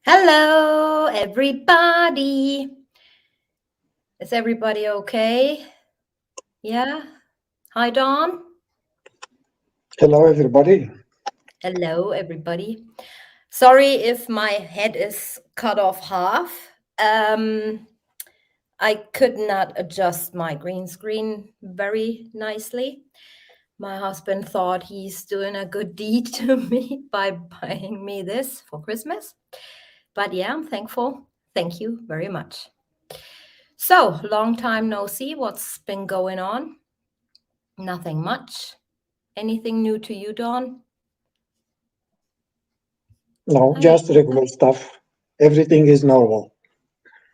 Hello, everybody. Is everybody okay? Yeah. Hi, Dawn. Hello, everybody. Hello, everybody. Sorry if my head is cut off half. I could not adjust my green screen very nicely. My husband thought he's doing a good deed to me by buying me this for Christmas. But yeah, I'm thankful. Thank you very much. So, long time no see. What's been going on? Nothing much. Anything new to you, Dawn? No, Hi. just regular stuff. Everything is normal.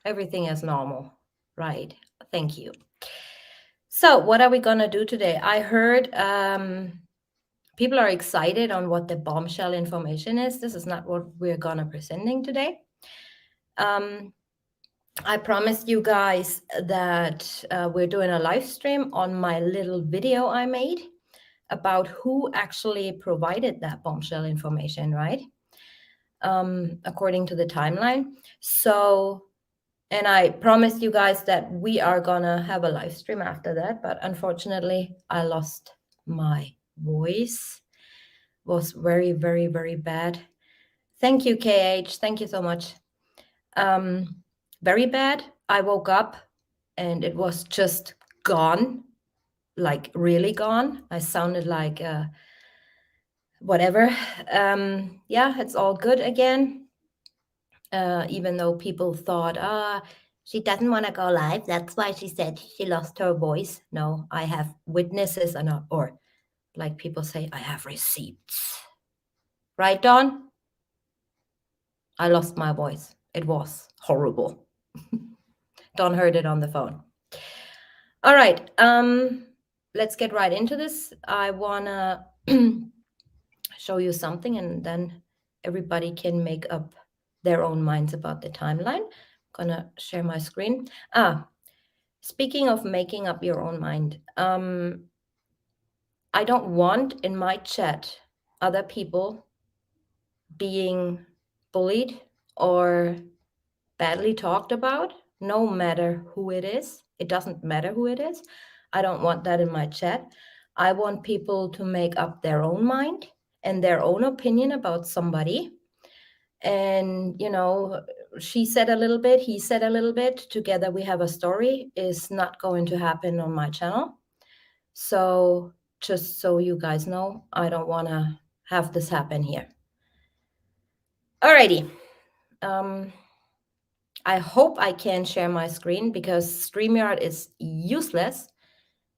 Everything is normal. Right. Thank you. So, what are we going to do today? I heard people are excited on what the bombshell information is. This is not what we're going to presenting today. I promised you guys that we're doing a live stream on my little video I made about who actually provided that bombshell information, right? According to the timeline. So, and I promised you guys that we are gonna have a live stream after that, but unfortunately, I lost my voice. Was very, very, very bad. Thank you, KH. Thank you so much. Very bad. I woke up and it was just gone, like really gone. I sounded like whatever. Yeah, it's all good again. Even though people thought, she doesn't want to go live. That's why she said she lost her voice. No, I have witnesses or like people say, I have receipts. Right, Dawn? I lost my voice. It was horrible. Dawn heard it on the phone. All right. Let's get right into this. I wanna show you something and then everybody can make up their own minds about the timeline. I'm gonna share my screen. Speaking of making up your own mind, I don't want in my chat other people being bullied or badly talked about, no matter who it is. It doesn't matter who it is. I don't want that in my chat. I want people to make up their own mind and their own opinion about somebody. And, she said a little bit, he said a little bit, together we have a story, is not going to happen on my channel. So just so you guys know, I don't want to have this happen here. Alrighty. I hope I can share my screen because StreamYard is useless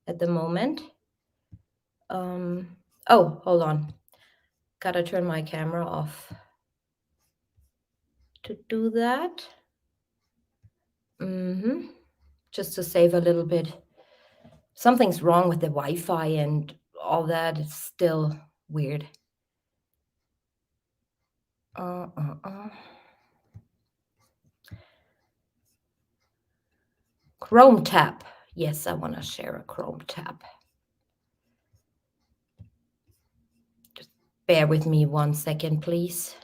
at the moment. Oh, hold on. Gotta turn my camera off to do that. Just to save a little bit. Something's wrong with the Wi-Fi and all that. It's still weird. Chrome tab. Yes, I want to share a Chrome tab. Just bear with me 1 second, please.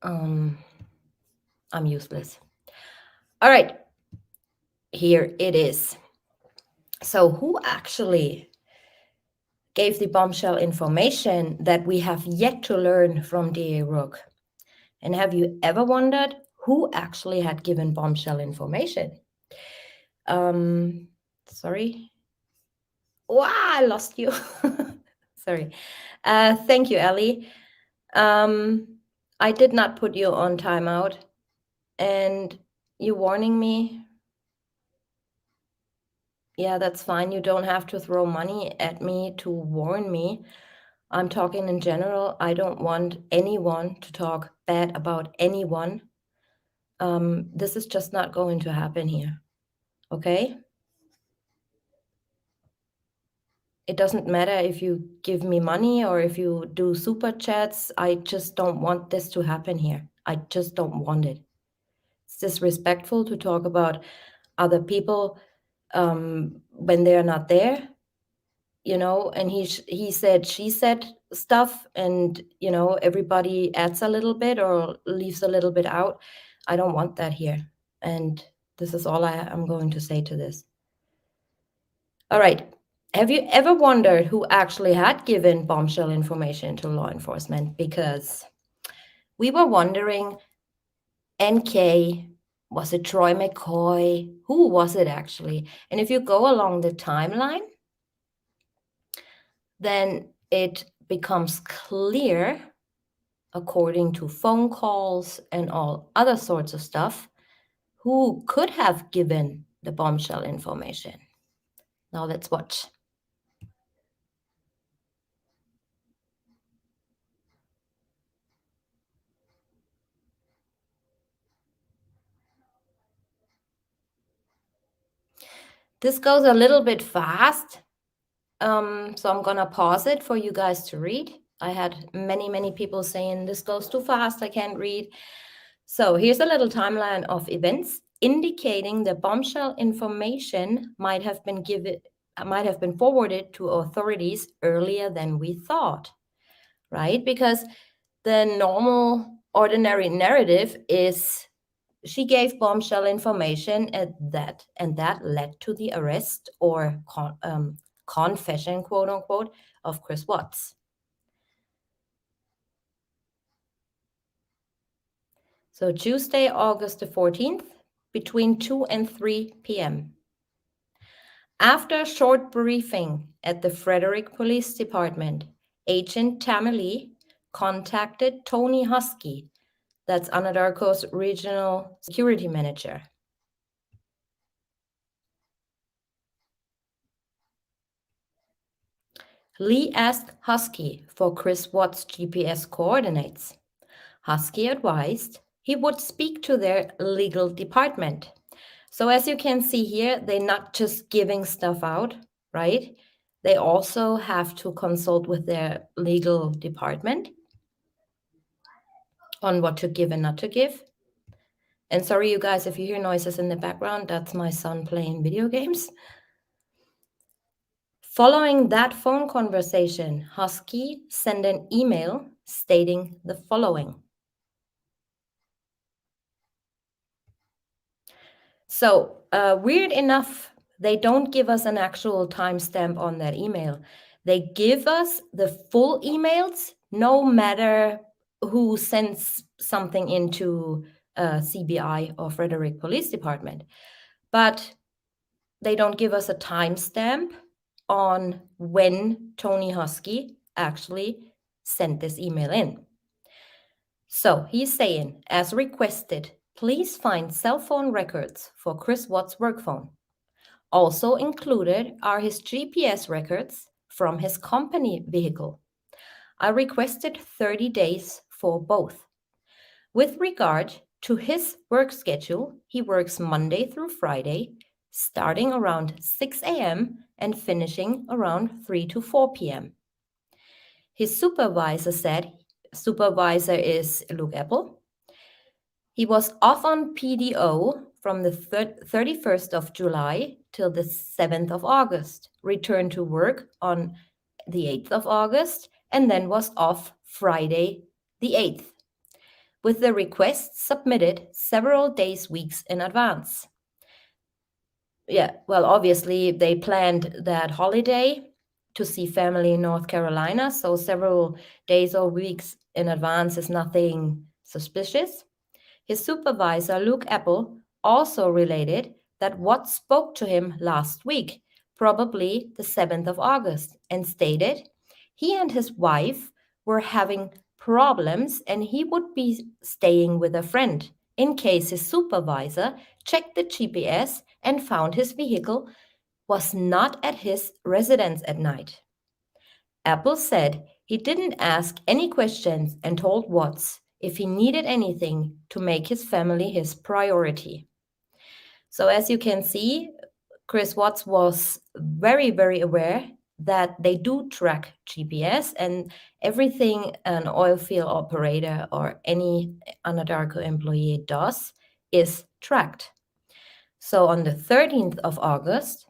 I'm useless. All right, here it is. So who actually gave the bombshell information that we have yet to learn from D.A. Rook? And have you ever wondered who actually had given bombshell information? Sorry. Wow, I lost you. Sorry. Thank you, Ellie. I did not put you on timeout. And you warning me? Yeah, that's fine. You don't have to throw money at me to warn me. I'm talking in general. I don't want anyone to talk bad about anyone. This is just not going to happen here. Okay? It doesn't matter if you give me money or if you do super chats. I just don't want this to happen here. I just don't want it. It's disrespectful to talk about other people when they're not there, and he said, she said stuff and, everybody adds a little bit or leaves a little bit out. I don't want that here. And this is all I'm going to say to this. All right. Have you ever wondered who actually had given bombshell information to law enforcement? Because we were wondering, NK, was it Troy McCoy? Who was it actually? And if you go along the timeline, then it becomes clear, according to phone calls and all other sorts of stuff, who could have given the bombshell information. Now let's watch. This goes a little bit fast, so I'm gonna pause it for you guys to read. I had many people saying this goes too fast, I can't read. So here's a little timeline of events indicating the bombshell information might have been forwarded to authorities earlier than we thought, right? Because the normal, ordinary narrative is she gave bombshell information and that led to the arrest or confession, quote unquote, of Chris Watts. So Tuesday, August the 14th, between 2 and 3 p.m. After a short briefing at the Frederick Police Department, Agent Tammy contacted Tony Husky, that's Anadarko's regional security manager. Lee asked Husky for Chris Watts' GPS coordinates. Husky advised he would speak to their legal department. So as you can see here, they're not just giving stuff out, right? They also have to consult with their legal department on what to give and not to give. And sorry, you guys, if you hear noises in the background, that's my son playing video games. Following that phone conversation, Husky sent an email stating the following. So, weird enough, they don't give us an actual timestamp on that email. They give us the full emails, no matter who sends something into CBI or Frederick Police Department. But they don't give us a timestamp on when Tony Husky actually sent this email in. So he's saying, as requested, please find cell phone records for Chris Watts' work phone. Also included are his GPS records from his company vehicle. I requested 30 days for both. With regard to his work schedule, he works Monday through Friday, starting around 6 a.m. and finishing around 3 to 4 p.m. His supervisor is Luke Apple. He was off on PDO from the 31st of July till the 7th of August, returned to work on the 8th of August, and then was off Friday the 8th, with the request submitted several days, weeks in advance. Yeah, well, obviously they planned that holiday to see family in North Carolina, so several days or weeks in advance is nothing suspicious. His supervisor, Luke Apple, also related that Watts spoke to him last week, probably the 7th of August, and stated he and his wife were having problems and he would be staying with a friend in case his supervisor checked the GPS and found his vehicle was not at his residence at night. Apple said he didn't ask any questions and told Watts if he needed anything to make his family his priority. So as you can see, Chris Watts was very aware that they do track GPS, and everything an oil field operator or any Anadarko employee does is tracked. So on the 13th of August,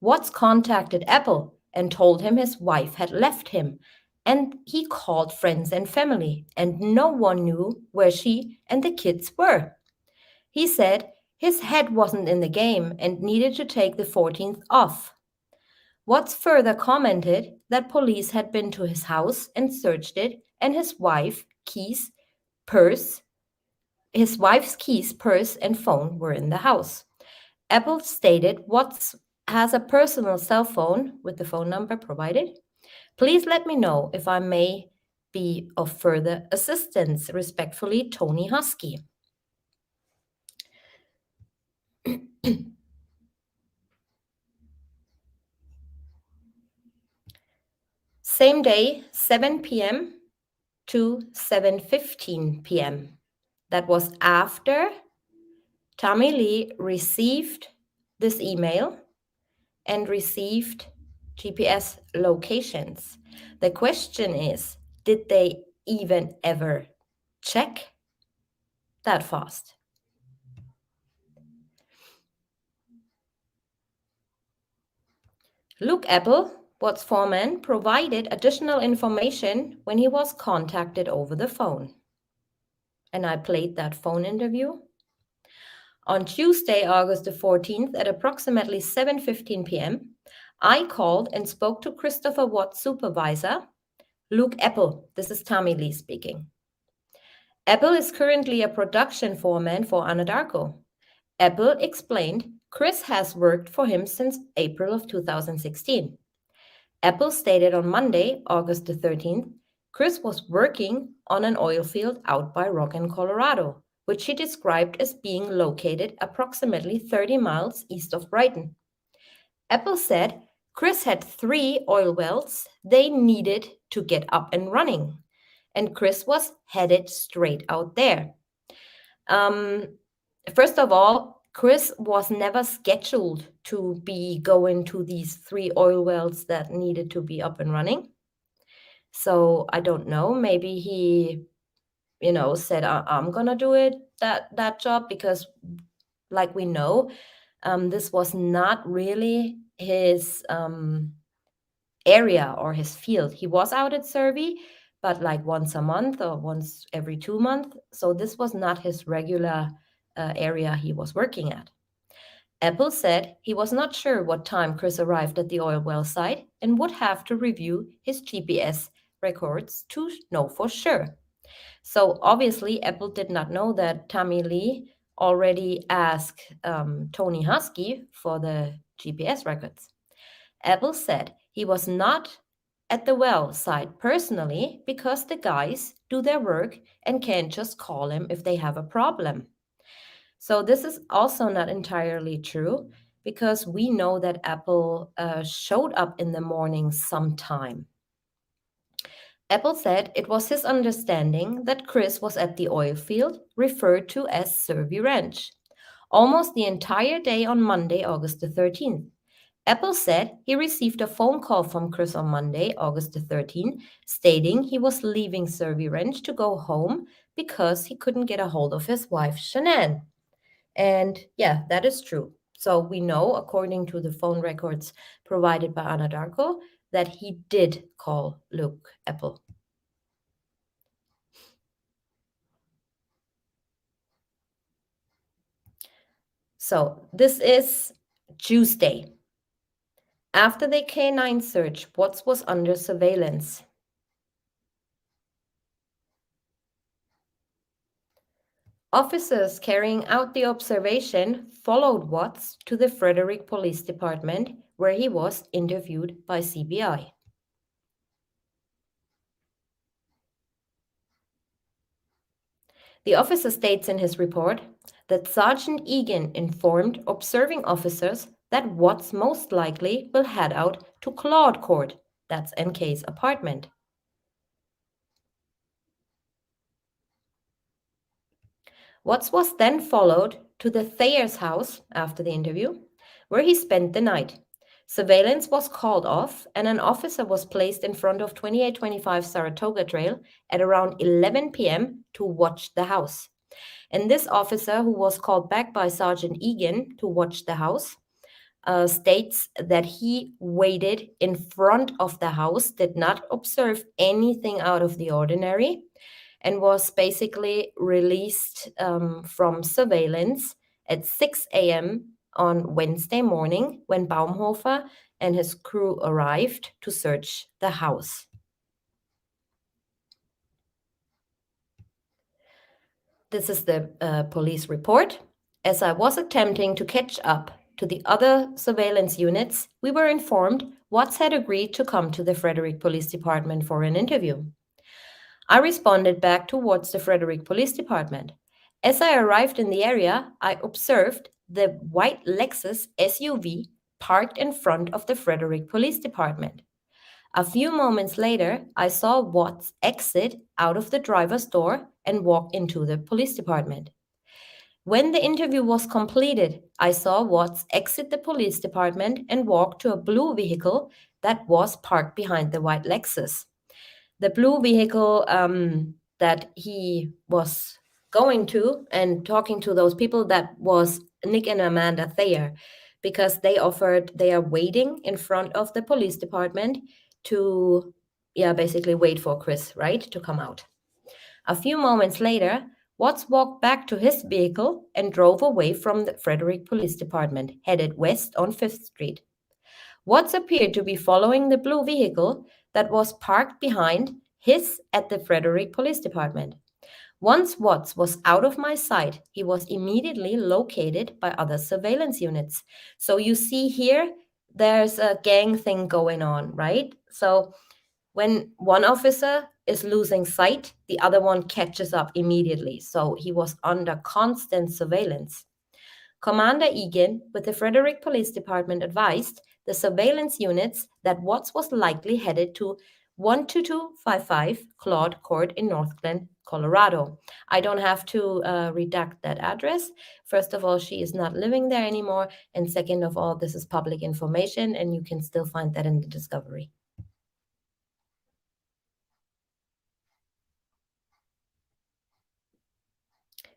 Watts contacted Apple and told him his wife had left him And he called friends and family, and no one knew where she and the kids were. He said his head wasn't in the game and needed to take the 14th off. Watts further commented that police had been to his house and searched it, and his wife's keys, purse, and phone were in the house. Apple stated Watts has a personal cell phone with the phone number provided. Please let me know if I may be of further assistance. Respectfully, Tony Husky. Same day, 7 p.m. to 7:15 p.m. That was after Tommy Lee received this email and received GPS locations. The question is, did they even ever check that fast? Luke Apple, Watts' foreman, provided additional information when he was contacted over the phone. And I played that phone interview. On Tuesday, August the 14th at approximately 7:15 p.m., I called and spoke to Christopher Watts' supervisor, Luke Apple. This is Tommy Lee speaking. Apple is currently a production foreman for Anadarko. Apple explained Chris has worked for him since April of 2016. Apple stated on Monday, August the 13th, Chris was working on an oil field out by Rockin, Colorado, which he described as being located approximately 30 miles east of Brighton. Apple said Chris had 3 oil wells they needed to get up and running, and Chris was headed straight out there. First of all, Chris was never scheduled to be going to these 3 oil wells that needed to be up and running. So I don't know, maybe he, said, I'm gonna do it, that job, because like we know, this was not really his area or his field. He was out at Survey, but like once a month or once every 2 months. So this was not his regular area he was working at. Apple said he was not sure what time Chris arrived at the oil well site and would have to review his GPS records to know for sure. So obviously, Apple did not know that Tommy Lee already asked Tony Husky for the GPS records. Apple said he was not at the well site personally because the guys do their work and can't just call him if they have a problem. So this is also not entirely true because we know that Apple showed up in the morning sometime. Apple said it was his understanding that Chris was at the oil field referred to as Survey Ranch almost the entire day on Monday, August the 13th. Apple said he received a phone call from Chris on Monday, August the 13th, stating he was leaving Survey Ranch to go home because he couldn't get a hold of his wife, Shanann. And yeah, that is true. So we know, according to the phone records provided by Anadarko, that he did call Luke Apple. So this is Tuesday. After the K9 search, Watts was under surveillance. Officers carrying out the observation followed Watts to the Frederick Police Department, where he was interviewed by CBI. The officer states in his report that Sergeant Egan informed observing officers that Watts most likely will head out to Claude Court, that's NK's apartment. Watts was then followed to the Thayer's house after the interview, where he spent the night. Surveillance was called off, and an officer was placed in front of 2825 Saratoga Trail at around 11 p.m. to watch the house. And this officer, who was called back by Sergeant Egan to watch the house, states that he waited in front of the house, did not observe anything out of the ordinary, and was basically released from surveillance at 6 a.m. on Wednesday morning when Baumhofer and his crew arrived to search the house. This is the police report. As I was attempting to catch up to the other surveillance units, we were informed Watts had agreed to come to the Frederick Police Department for an interview. I responded back towards the Frederick Police Department. As I arrived in the area, I observed the white Lexus SUV parked in front of the Frederick Police Department. A few moments later, I saw Watts exit out of the driver's door and walk into the police department. When the interview was completed, I saw Watts exit the police department and walk to a blue vehicle that was parked behind the white Lexus. The blue vehicle that he was going to and talking to those people, that was Nick and Amanda Thayer, because they are waiting in front of the police department to, basically wait for Chris, right, to come out. A few moments later, Watts walked back to his vehicle and drove away from the Frederick Police Department, headed west on 5th Street. Watts appeared to be following the blue vehicle that was parked behind his at the Frederick Police Department. Once Watts was out of my sight, he was immediately located by other surveillance units. So you see here, there's a gang thing going on, right? So when one officer is losing sight, the other one catches up immediately. So he was under constant surveillance. Commander Egan with the Frederick Police Department advised the surveillance units that Watts was likely headed to 12255 Claude Court in North Glen, Colorado. I don't have to redact that address. First of all, she is not living there anymore. And second of all, this is public information and you can still find that in the discovery.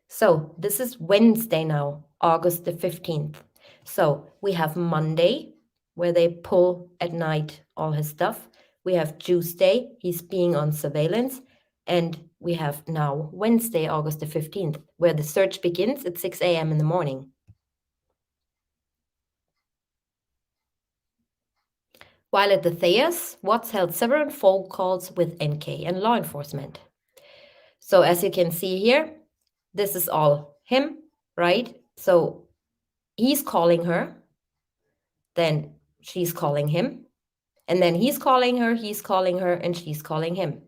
So this is Wednesday now, August the 15th. So we have Monday, where they pull at night all his stuff. We have Tuesday, he's being on surveillance. And we have now Wednesday, August the 15th, where the search begins at 6 a.m. in the morning. While at the Thayers, Watts held several phone calls with NK and law enforcement. So as you can see here, this is all him, right? So he's calling her, then she's calling him, and then he's calling her, and she's calling him.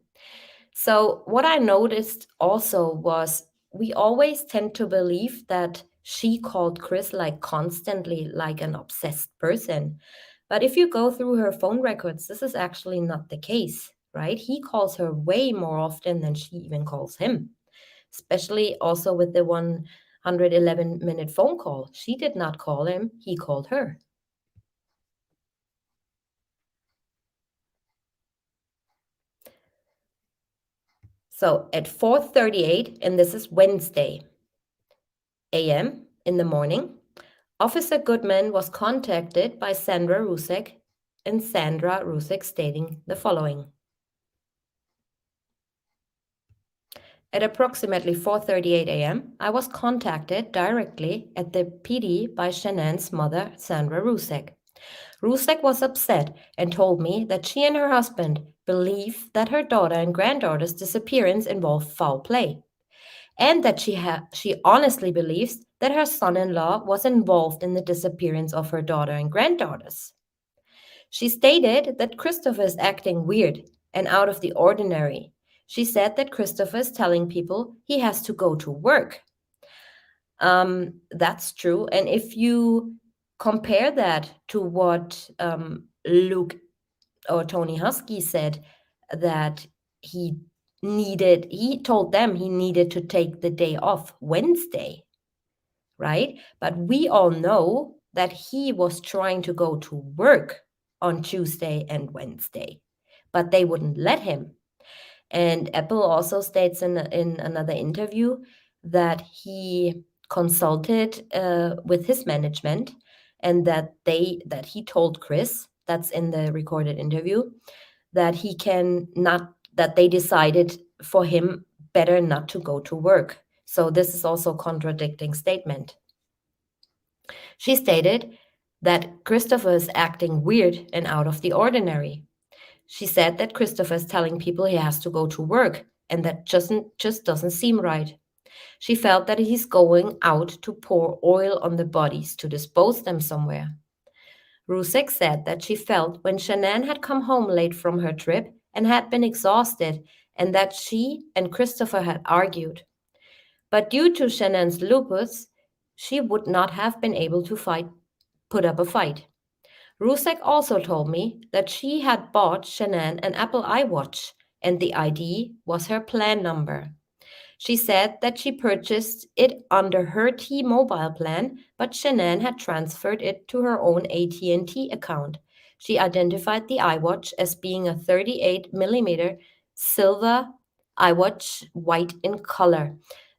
So what I noticed also was we always tend to believe that she called Chris like constantly, like an obsessed person. But if you go through her phone records, this is actually not the case, right? He calls her way more often than she even calls him, especially also with the 111-minute phone call. She did not call him, he called her. So at 4:38, and this is Wednesday, a.m. in the morning, Officer Goodman was contacted by Sandra Rusek, and Sandra Rusek stating the following. At approximately 4:38 a.m., I was contacted directly at the PD by Shannon's mother, Sandra Rusek. Rusek was upset and told me that she and her husband believe that her daughter and granddaughter's disappearance involved foul play, and that she honestly believes that her son-in-law was involved in the disappearance of her daughter and granddaughters. She stated that Christopher is acting weird and out of the ordinary. She said that Christopher is telling people he has to go to work. That's true. And if you compare that to what Luke or Tony Husky said, that he told them he needed to take the day off Wednesday, right? But we all know that he was trying to go to work on Tuesday and Wednesday, but they wouldn't let him. And Apple also states in another interview that he consulted with his management and that he told Chris, that's in the recorded interview, that they decided for him better not to go to work. So this is also a contradicting statement. She stated that Christopher is acting weird and out of the ordinary. She said that Christopher is telling people he has to go to work, and that just doesn't seem right. She felt that he's going out to pour oil on the bodies to dispose them somewhere. Rusek said that she felt when Shanann had come home late from her trip and had been exhausted, and that she and Christopher had argued. But due to Shannon's lupus, she would not have been able to put up a fight. Rusek also told me that she had bought Shanann an Apple iWatch, and the ID was her plan number. She said that she purchased it under her T-Mobile plan, but Shanann had transferred it to her own AT&T account. She identified the iWatch as being a 38mm silver iWatch, white in color.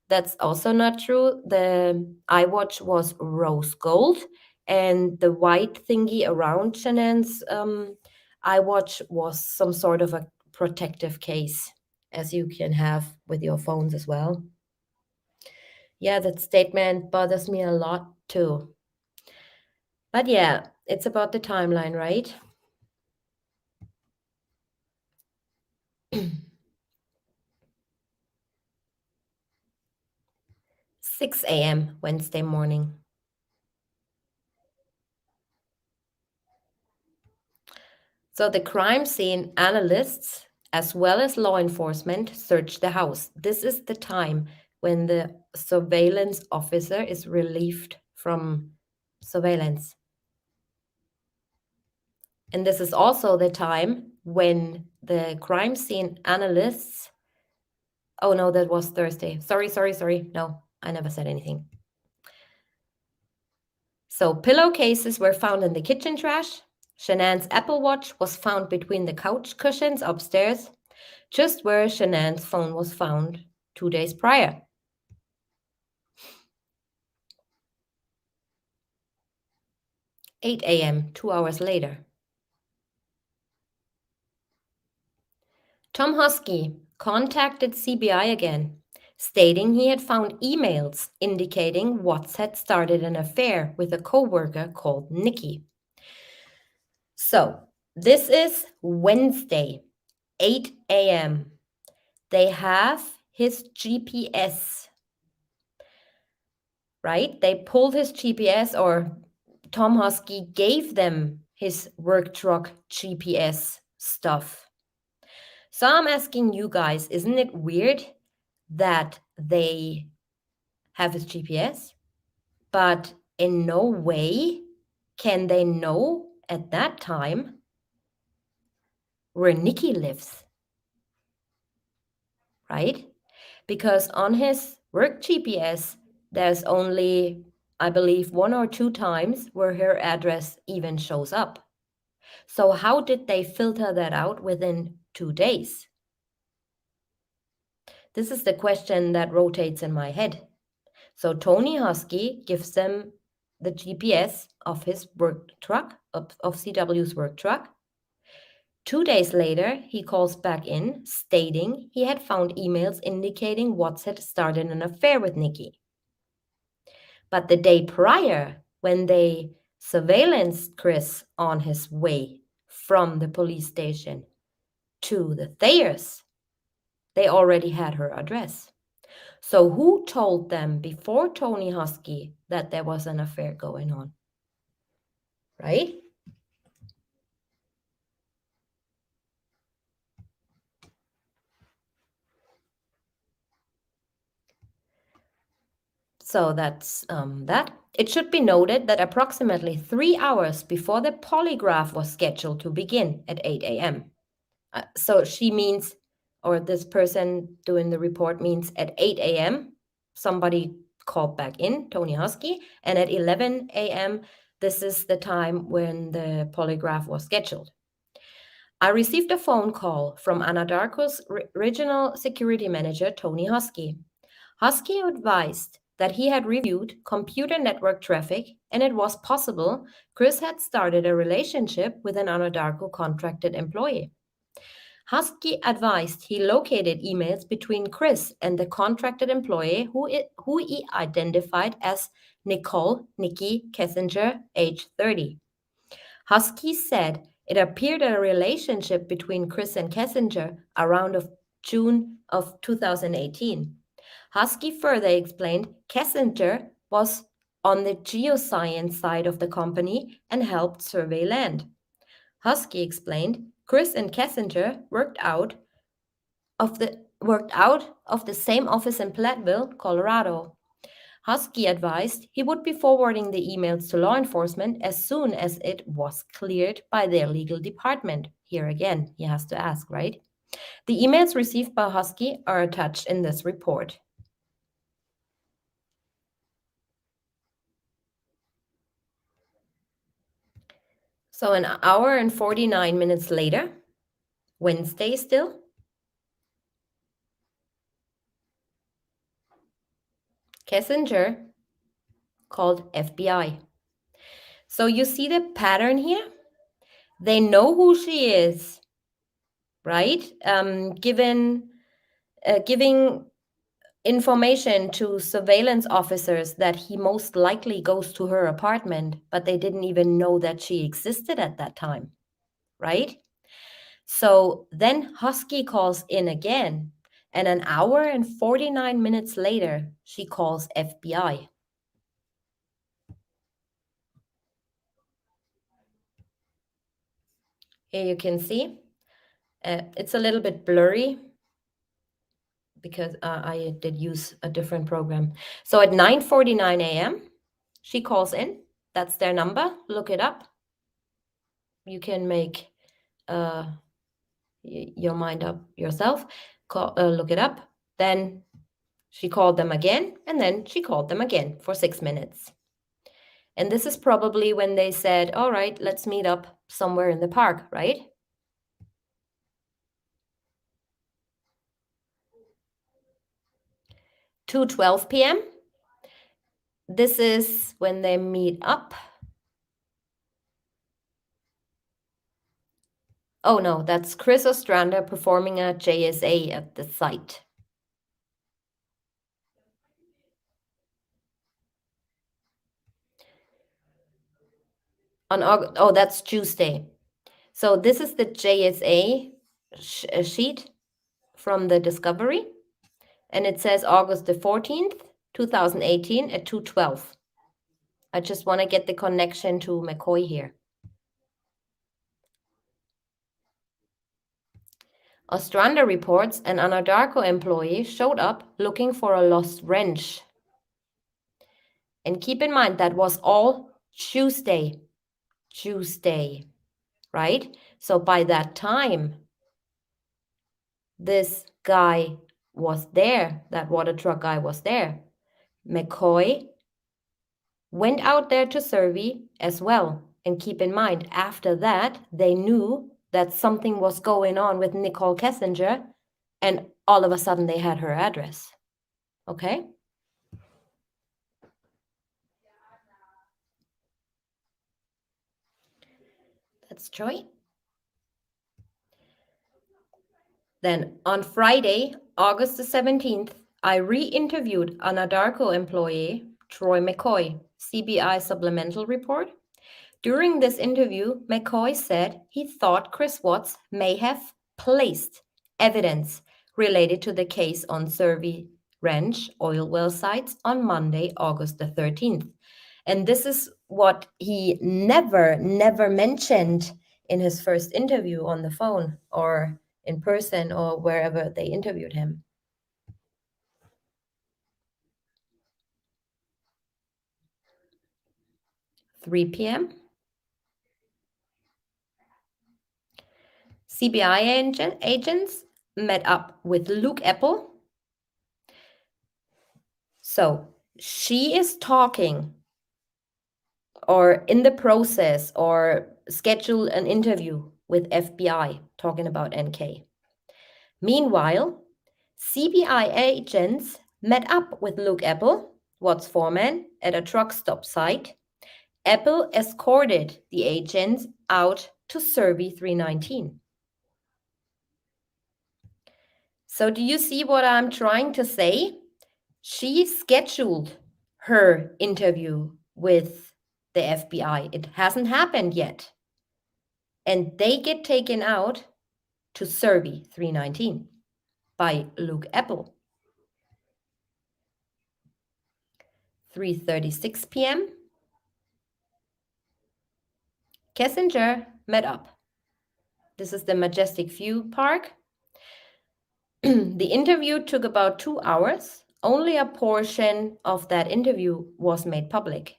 That's also not true. The iWatch was rose gold, and the white thingy around Shanann's iWatch was some sort of a protective case, as you can have with your phones as well. Yeah, that statement bothers me a lot too. But yeah, it's about the timeline, right? 6 a.m. Wednesday morning. So the crime scene analysts, as well as law enforcement, search the house. This is the time when the surveillance officer is relieved from surveillance. And this is also the time when the crime scene analysts... Oh, no, that was Thursday. Sorry. No, I never said anything. So pillowcases were found in the kitchen trash. Shanann's Apple Watch was found between the couch cushions upstairs, just where Shanann's phone was found 2 days prior. "8 a.m., 2 hours later. Tom Husky contacted CBI again, stating he had found emails indicating Watts had started an affair with a co-worker called Nikki. So this is Wednesday, 8 a.m. They have his GPS, right? They pulled his GPS, or Tom Husky gave them his work truck GPS stuff. So I'm asking you guys, isn't it weird that they have his GPS, but in no way can they know at that time where Nikki lives, right? Because on his work GPS, there's only, I believe, 1 or 2 times where her address even shows up. So how did they filter that out within 2 days? This is the question that rotates in my head. So Tony Husky gives them the GPS of his work truck, of CW's work truck. 2 days later, he calls back in, stating he had found emails indicating Watts had started an affair with Nikki. But the day prior, when they surveillanced Chris on his way from the police station to the Thayers, they already had her address. So who told them before Tony Husky that there was an affair going on? Right? So that's that. It should be noted that approximately 3 hours before the polygraph was scheduled to begin at 8 a.m. So she means, or this person doing the report means at 8 a.m., somebody called back in, Tony Husky, and at 11 a.m., this is the time when the polygraph was scheduled. I received a phone call from Anadarko's regional security manager, Tony Husky. Husky advised that he had reviewed computer network traffic and it was possible Chris had started a relationship with an Anadarko contracted employee. Husky advised he located emails between Chris and the contracted employee who he identified as Nicole Nikki Kessinger, age 30. Husky said it appeared a relationship between Chris and Kessinger around of June of 2018. Husky further explained Kessinger was on the geoscience side of the company and helped survey land. Husky explained Chris and Kessinger worked out of the same office in Platteville, Colorado. Husky advised he would be forwarding the emails to law enforcement as soon as it was cleared by their legal department. Here again, he has to ask, right? The emails received by Husky are attached in this report. So an hour and 49 minutes later, Wednesday still, Kessinger called FBI. So you see the pattern here? They know who she is, right? Giving information to surveillance officers that he most likely goes to her apartment, but they didn't even know that she existed at that time, right? So then Husky calls in again, and an hour and 49 minutes later, she calls FBI. Here you can see, it's a little bit blurry because I did use a different program. So at 9:49 a.m., she calls in. That's their number. Look it up. You can make your mind up yourself. Look it up. Then she called them again, and then she called them again for 6 minutes. And this is probably when they said, all right, let's meet up somewhere in the park, right? 2:12 p.m. This is when they meet up. Oh no, that's Chris Ostrander performing a JSA at the site. On August, oh, that's Tuesday. So this is the JSA sheet from the Discovery, and it says August the 14th, 2018 at 2:12. I just want to get the connection to McCoy here. Ostrander reports an Anadarko employee showed up looking for a lost wrench. And keep in mind, that was all Tuesday, right? So by that time, this guy was there, that water truck guy was there. McCoy went out there to survey as well. And keep in mind, after that, they knew that something was going on with Nicole Kessinger, and all of a sudden they had her address. Okay? That's Troy. Then on Friday, August the 17th, I re-interviewed an Anadarko employee, Troy McCoy, CBI supplemental report. During this interview, McCoy said he thought Chris Watts may have placed evidence related to the case on Survey Ranch oil well sites on Monday, August the 13th. And this is what he never mentioned in his first interview on the phone or in person or wherever they interviewed him. (3 p.m.) CBI agents met up with Luke Apple. So she is talking or in the process or schedule an interview with FBI talking about NK. Meanwhile, CBI agents met up with Luke Apple Watts foreman at a truck stop site, Apple escorted the agents out to Survey 319. So do you see what I'm trying to say? She scheduled her interview with the FBI. It hasn't happened yet. And they get taken out to Survey 319 by Luke Apple. 3:36 p.m. Kissinger met up. This is the Majestic View Park. The interview took about 2 hours. Only a portion of that interview was made public.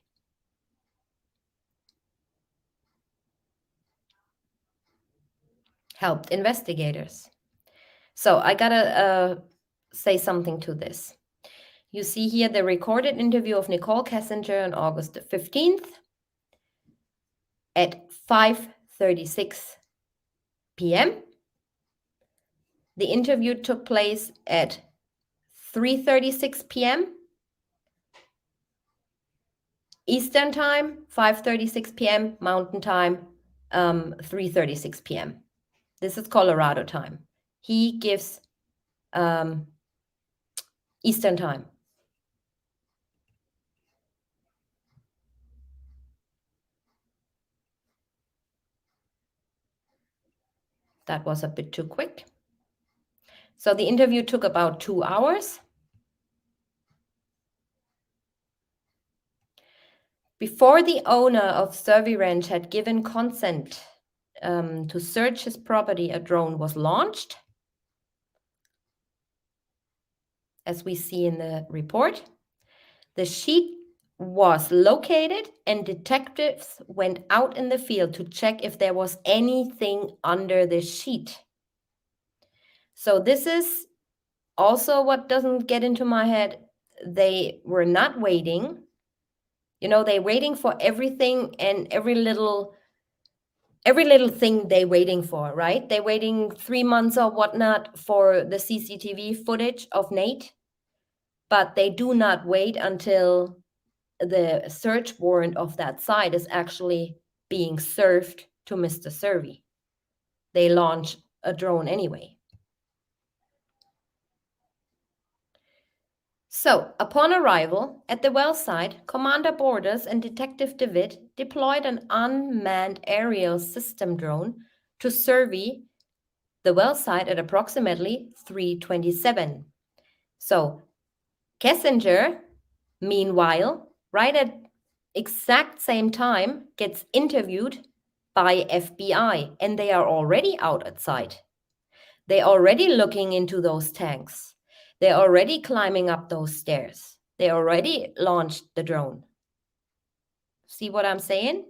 Helped investigators. So I gotta say something to this. You see here the recorded interview of Nicole Kissinger on August the 15th at 5:36 p.m. The interview took place at 3:36 p.m. Eastern time, 5:36 p.m. Mountain time, 3:36 p.m. This is Colorado time. He gives Eastern time. That was a bit too quick. So the interview took about 2 hours. Before the owner of Survey Ranch had given consent to search his property, a drone was launched, as we see in the report. The sheet was located and detectives went out in the field to check if there was anything under the sheet. So this is also what doesn't get into my head. They were not waiting. You know, they're waiting for everything and every little thing they're waiting for, right? They're waiting 3 months or whatnot for the CCTV footage of Nate, but they do not wait until the search warrant of that site is actually being served to Mr. Survey. They launch a drone anyway. So, upon arrival at the well site, Commander Borders and Detective DeWitt deployed an unmanned aerial system drone to survey the well site at approximately 3:27. So, Kissinger, meanwhile, right at exact same time, gets interviewed by FBI, and they are already out at site. They're already looking into those tanks. They're already climbing up those stairs. They already launched the drone. See what I'm saying?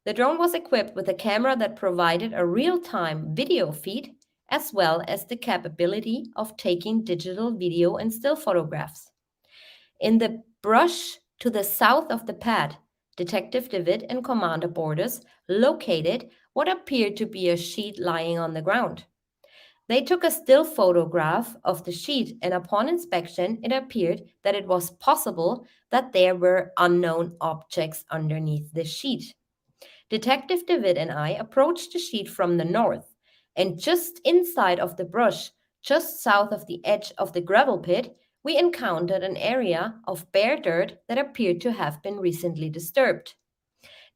The drone was equipped with a camera that provided a real-time video feed as well as the capability of taking digital video and still photographs. In the brush to the south of the pad, Detective DeWitt and Commander Borders located what appeared to be a sheet lying on the ground. They took a still photograph of the sheet, and upon inspection, it appeared that it was possible that there were unknown objects underneath the sheet. Detective DeWitt and I approached the sheet from the north, and just inside of the brush, just south of the edge of the gravel pit, we encountered an area of bare dirt that appeared to have been recently disturbed.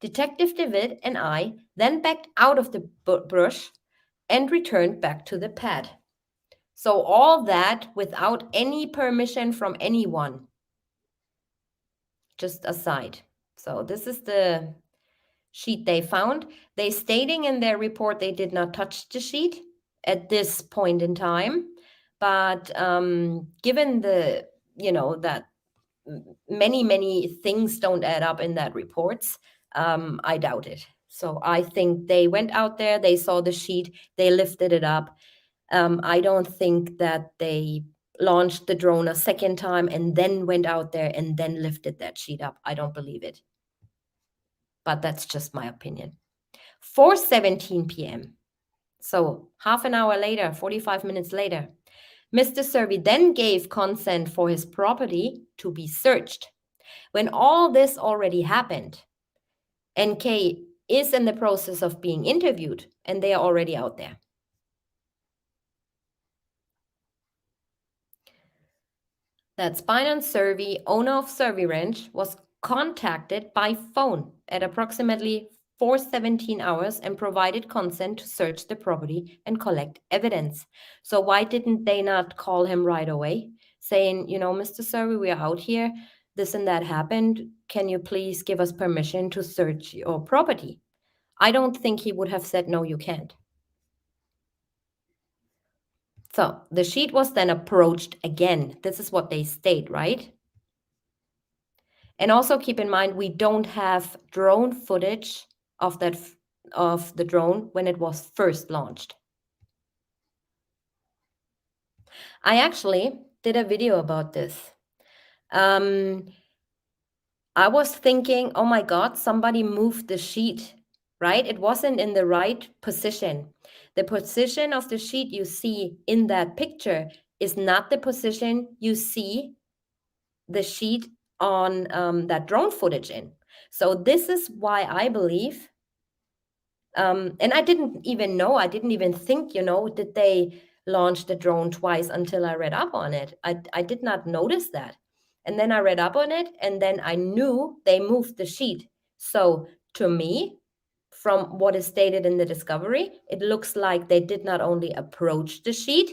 Detective DeWitt and I then backed out of the brush and returned back to the pad. So all that without any permission from anyone. Just aside. So this is the sheet they found. They stating in their report they did not touch the sheet at this point in time. But given the, that many things don't add up in that reports, I doubt it. So I think they went out there, they saw the sheet, they lifted it up. I don't think that they launched the drone a second time and then went out there and then lifted that sheet up. I don't believe it. But that's just my opinion. 4:17 p.m. So half an hour later, 45 minutes later, Mr. Survey then gave consent for his property to be searched. When all this already happened, NK is in the process of being interviewed and they are already out there. That Binance Survey, owner of Survey Ranch, was contacted by phone at approximately 4:17 hours and provided consent to search the property and collect evidence. So why didn't they not call him right away, saying, Mr. Survey, we are out here, this and that happened. Can you please give us permission to search your property? I don't think he would have said, no, you can't. So the sheet was then approached again. This is what they state, right? And also keep in mind, we don't have drone footage of the drone when it was first launched. I actually did a video about this. I was thinking, oh my God, somebody moved the sheet, right? It wasn't in the right position. The position of the sheet you see in that picture is not the position you see the sheet on that drone footage in. So this is why I believe, and I didn't even think, did they launch the drone twice until I read up on it. I did not notice that. And then I read up on it, and then I knew they moved the sheet. So to me, from what is stated in the discovery, it looks like they did not only approach the sheet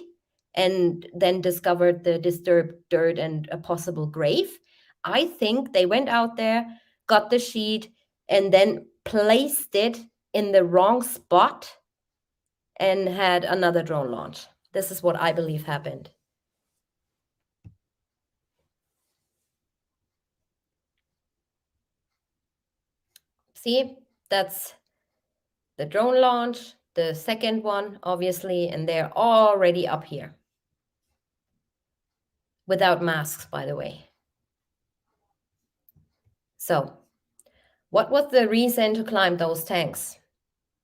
and then discovered the disturbed dirt and a possible grave. I think they went out there, got the sheet, and then placed it in the wrong spot and had another drone launch. This is what I believe happened. See, that's the drone launch, the second one, obviously, and they're already up here. Without masks, by the way. So, what was the reason to climb those tanks?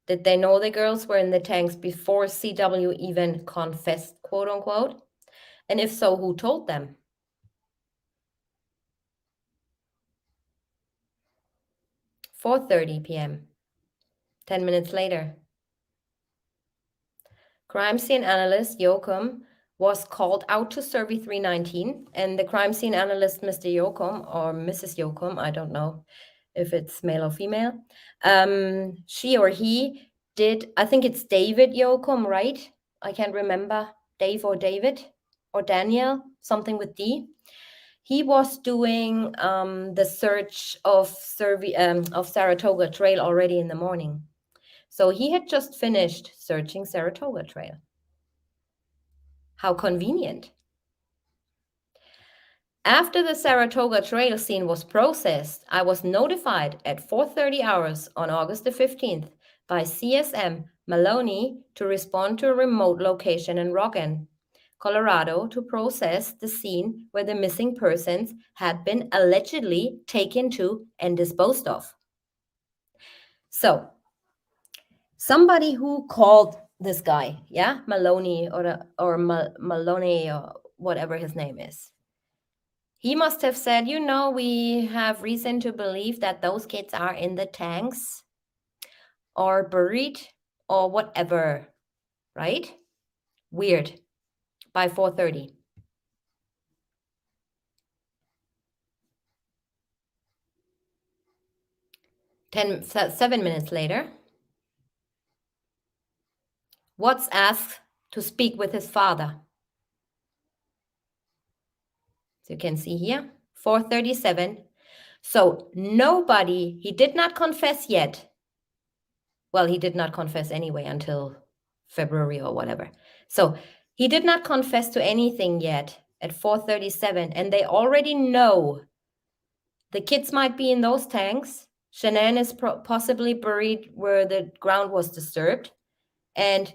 Did they know the girls were in the tanks before CW even confessed, quote unquote? And if so, who told them? "4:30 p.m. 10 minutes later. Crime scene analyst Yoakum was called out to Survey 319, and the crime scene analyst, Mr. Yoakum, or Mrs. Yoakum, I don't know if it's male or female, she or he did, I think it's David Yoakum, right? I can't remember, Dave or David or Daniel, something with D. He was doing the search of Saratoga Trail already in the morning. So he had just finished searching Saratoga Trail. How convenient. After the Saratoga Trail scene was processed, I was notified at 4:30 hours on August the 15th by CSM Maloney to respond to a remote location in Roggen, Colorado, to process the scene where the missing persons had been allegedly taken to and disposed of. So, somebody who called this guy, Maloney or Maloney or whatever his name is, he must have said, we have reason to believe that those kids are in the tanks or buried or whatever, right? Weird. By 4:30. 7 minutes later, Watts asked to speak with his father. So you can see here, 4:37. So nobody, he did not confess yet. Well, he did not confess anyway until February or whatever. So he did not confess to anything yet at 4:37, and they already know the kids might be in those tanks. Shanann is possibly buried where the ground was disturbed. And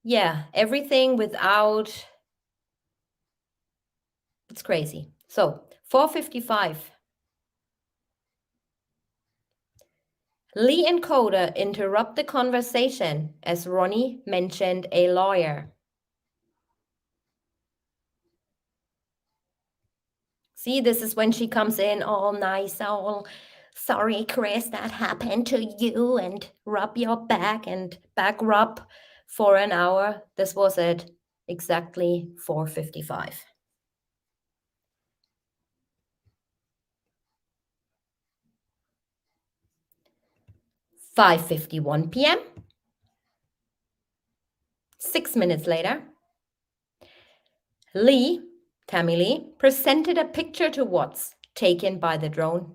yeah, everything without, it's crazy. So 4:55. Lee and Coda interrupt the conversation as Ronnie mentioned a lawyer. See, this is when she comes in all nice, all sorry, Chris, that happened to you, and rub your back and back rub for an hour. This was at exactly 4:55. "5:51 p.m. 6 minutes later, Tammy Lee, presented a picture to Watts taken by the drone.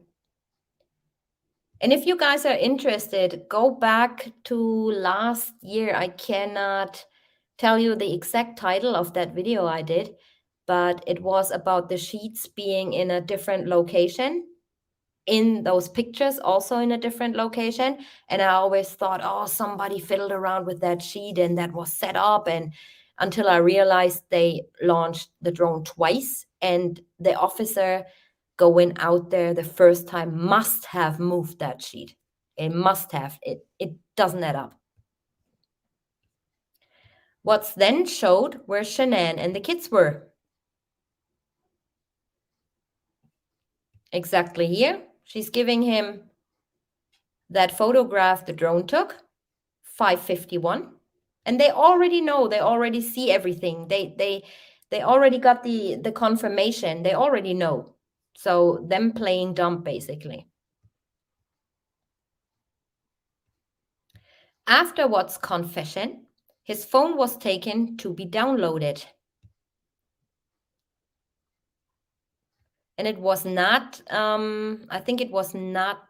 And if you guys are interested, go back to last year. I cannot tell you the exact title of that video I did, but it was about the sheets being in a different location, in those pictures also in a different location. And I always thought, oh, somebody fiddled around with that sheet and that was set up. And until I realized they launched the drone twice, and the officer going out there the first time must have moved that sheet. It must have. It doesn't add up. What's then showed where Shanann and the kids were. Exactly here. She's giving him that photograph the drone took, 5:51. And they already know, they already see everything. They already got the confirmation. They already know. So them playing dumb, basically. After Watt's confession, his phone was taken to be downloaded. And it was not, I think it was not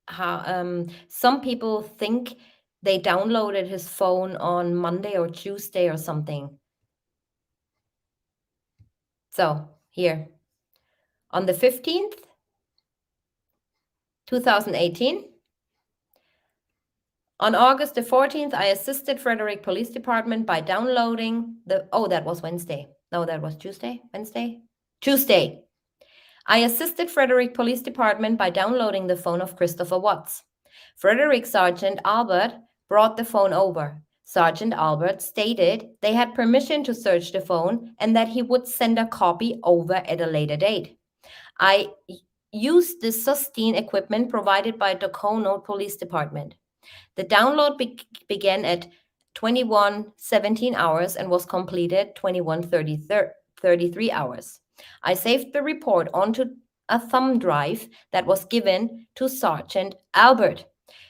how, some people think they downloaded his phone on Monday or Tuesday or something. So here, on the 15th, 2018, on August the 14th, I assisted Frederick Police Department by downloading that was Wednesday. No, that was Tuesday, Wednesday, Tuesday. I assisted Frederick Police Department by downloading the phone of Christopher Watts. Frederick Sergeant Albert brought the phone over. Sergeant Albert stated they had permission to search the phone and that he would send a copy over at a later date. I used the Sustain equipment provided by Tokono Police Department. The download began at 21:17 hours and was completed 21:33 hours. I saved the report onto a thumb drive that was given to Sergeant Albert.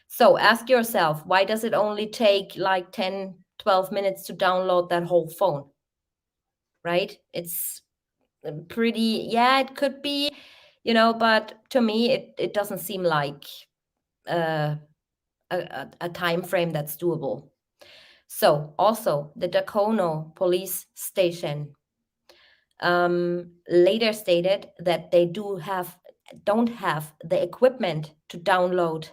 So ask yourself, why does it only take like 10, 12 minutes to download that whole phone? Right? It's pretty, yeah, it could be, but to me, it doesn't seem like a time frame that's doable. So also the Dacono police station later stated that they don't have the equipment to download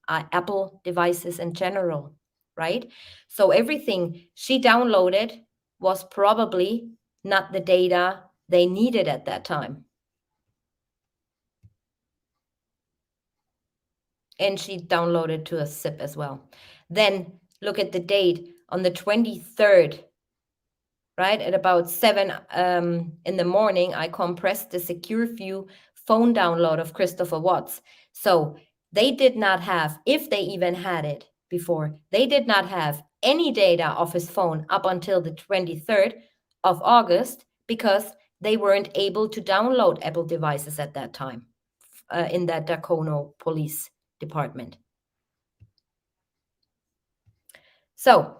Apple devices in general, right? So everything she downloaded was probably not the data they needed at that time. And she downloaded to a zip as well. Then look at the date on the 23rd, right? At about 7 in the morning, I compressed the secure view phone download of Christopher Watts. So they did not have, if they even had it before, they did not have any data of his phone up until the 23rd of August because they weren't able to download Apple devices at that time in that Dacono police department. So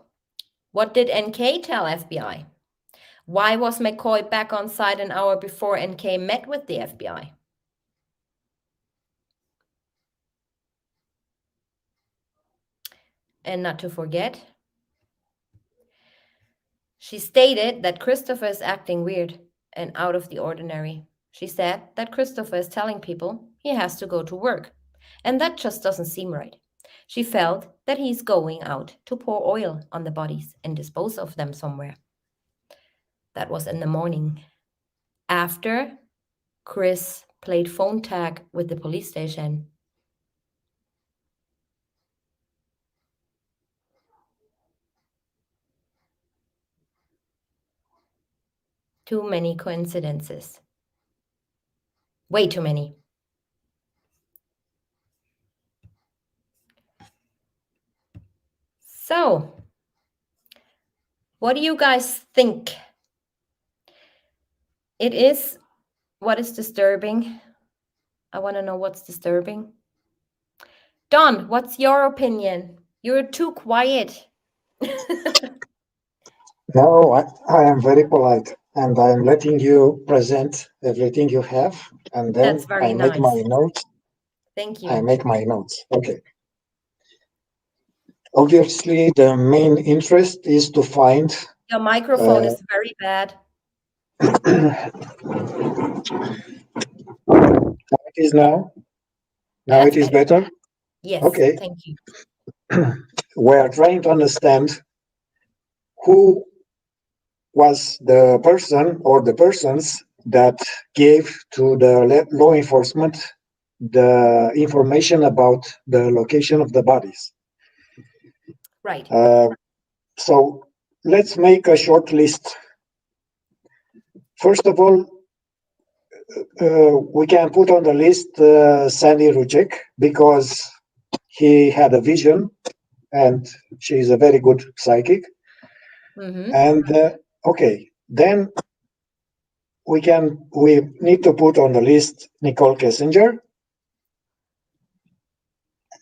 what did NK tell FBI? Why was McCoy back on site an hour before NK met with the FBI? And not to forget, she stated that Christopher is acting weird and out of the ordinary. She said that Christopher is telling people he has to go to work, and that just doesn't seem right. She felt that he's going out to pour oil on the bodies and dispose of them somewhere. That was in the morning, after Chris played phone tag with the police station. Too many coincidences. Way too many. So, what do you guys think? It is what is disturbing. I want to know what's disturbing. Don, what's your opinion? You're too quiet. No, I am very polite and I am letting you present everything you have and That's then very I make my nice. notes. Thank I you. make my notes. Okay. Obviously, the main interest is to find. Your microphone is very bad. It is now. Now That's it is better. better. Yes, Okay. thank you. We are trying to understand who was the person or the persons that gave to the law enforcement the information about the location of the bodies. Right. So let's make a short list. First of all, we can put on the list Sandy Rucek because he had a vision and she is a very good psychic. Mm-hmm. And okay, then we need to put on the list Nicole Kessinger.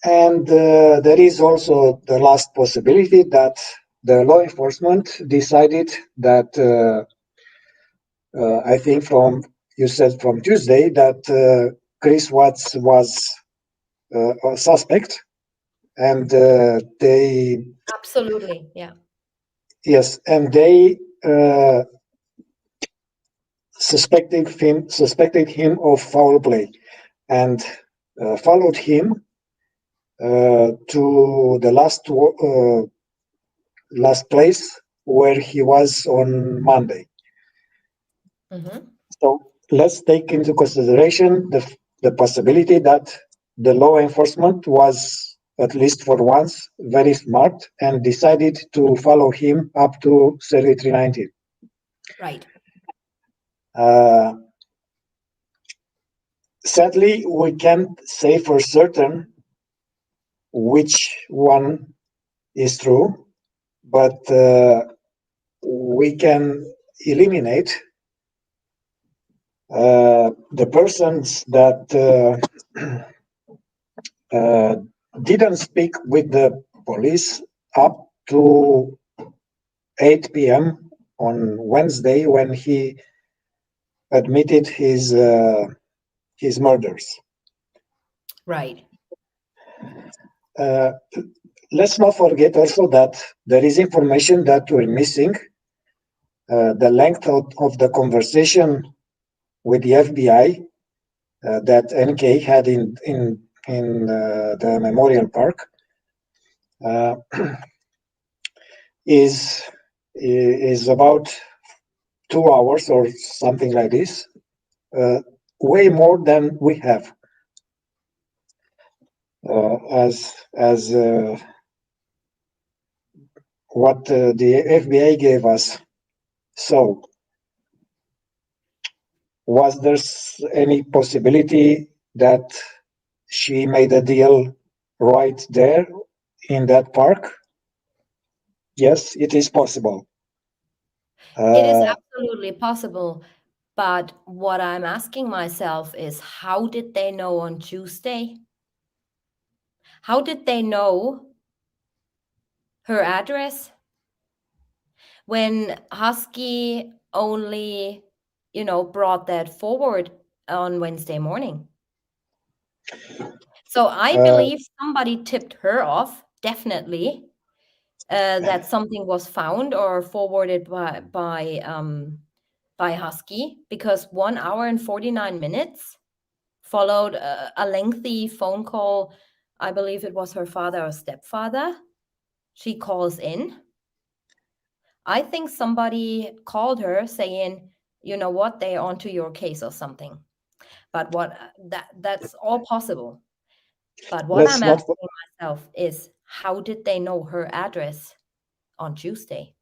And there is also the last possibility that the law enforcement decided that I think you said from Tuesday that Chris Watts was a suspect, and they Absolutely. Yeah. yes, and they suspected him of foul play, and followed him to the last place where he was on Monday. Mm-hmm. So let's take into consideration the possibility that the law enforcement was, at least for once, very smart and decided to follow him up to Serie 319. Right. Sadly, we can't say for certain which one is true, but we can eliminate the persons that didn't speak with the police up to 8 p.m. on Wednesday when he admitted his murders. Right. Let's not forget also that there is information that we're missing. The length of the conversation with the FBI that NK had in the Memorial Park is about 2 hours or something like this, way more than we have. As what the FBI gave us. So, was there any possibility that she made a deal right there in that park? Yes, it is possible. It is absolutely possible. But what I'm asking myself is how did they know on Tuesday? How did they know her address when Husky only, brought that forward on Wednesday morning? So I believe somebody tipped her off, definitely, that something was found or forwarded by Husky, because 1 hour and 49 minutes followed a lengthy phone call. I believe it was her father or stepfather. She calls in. I think somebody called her saying, you know what, they're onto your case or something. But that's all possible. But what let's I'm not asking myself is how did they know her address on Tuesday?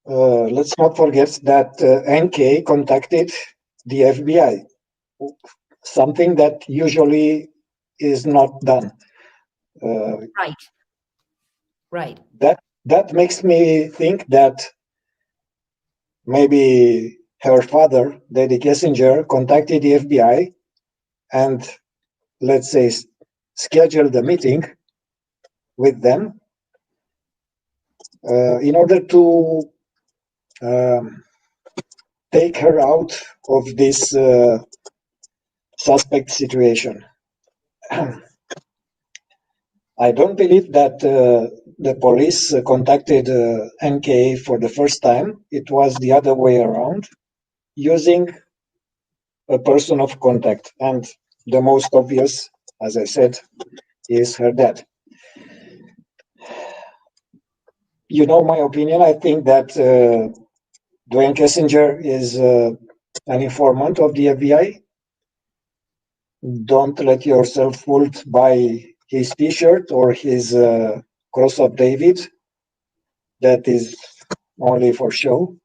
let's not forget that NK contacted the FBI, something that usually is not done. Right. Right. That makes me think that maybe her father, Daddy Kissinger, contacted the FBI and, let's say, scheduled a meeting with them in order to um, take her out of this suspect situation. I don't believe that the police contacted NKA for the first time. It was the other way around, using a person of contact. And the most obvious, as I said, is her dad. You know my opinion. I think that Dwayne Kissinger is an informant of the FBI. Don't let yourself fooled by his T-shirt or his Cross of David. That is only for show.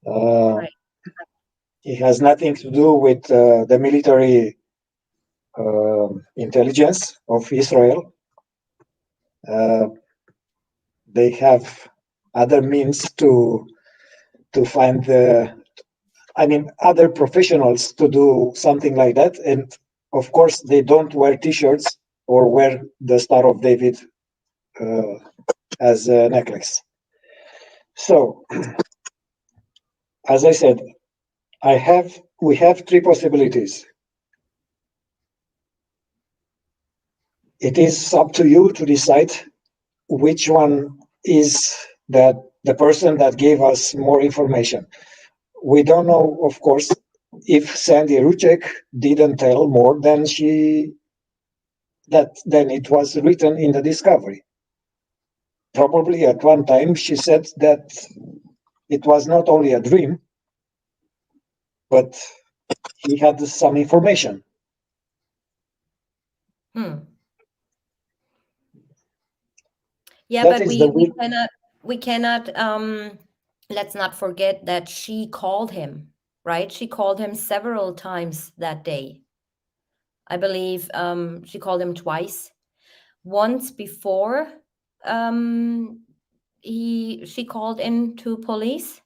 Right. It has nothing to do with the military intelligence of Israel. They have other means to find other professionals to do something like that. And of course, they don't wear T-shirts or wear the Star of David as a necklace. So, as I said, we have three possibilities. It is up to you to decide which one is that the person that gave us more information. We don't know, of course, if Sandy Ruchek didn't tell more than then it was written in the discovery. Probably at one time she said that it was not only a dream, but he had some information. Yeah, That but is the we cannot let's not forget that she called him, right? She called him several times that day. I believe she called him twice. Once before um she called in to police,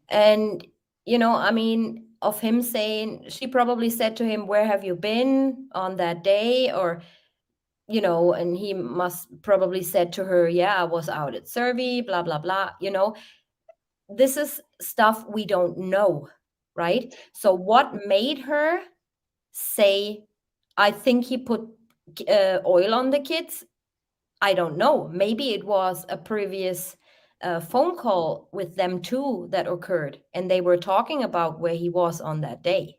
and I mean, of him saying, she probably said to him, where have you been on that day? Or and he must probably said to her, yeah, I was out at survey, blah blah blah. This is stuff we don't know, right? So what made her say, I think he put oil on the kids? I don't know. Maybe it was a previous phone call with them too that occurred, and they were talking about where he was on that day.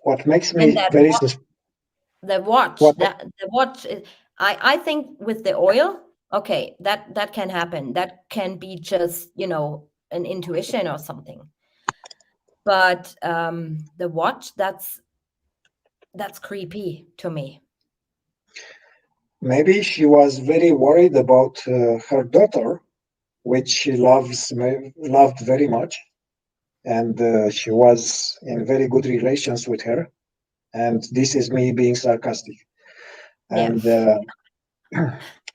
what makes And me very the watch, what the watch I think with the oil, okay, that can happen. That can be just an intuition or something. But the watch, that's creepy to me. maybe she was very worried about her daughter, which she loved very much, and she was in very good relations with her. And this is me being sarcastic. Yeah. And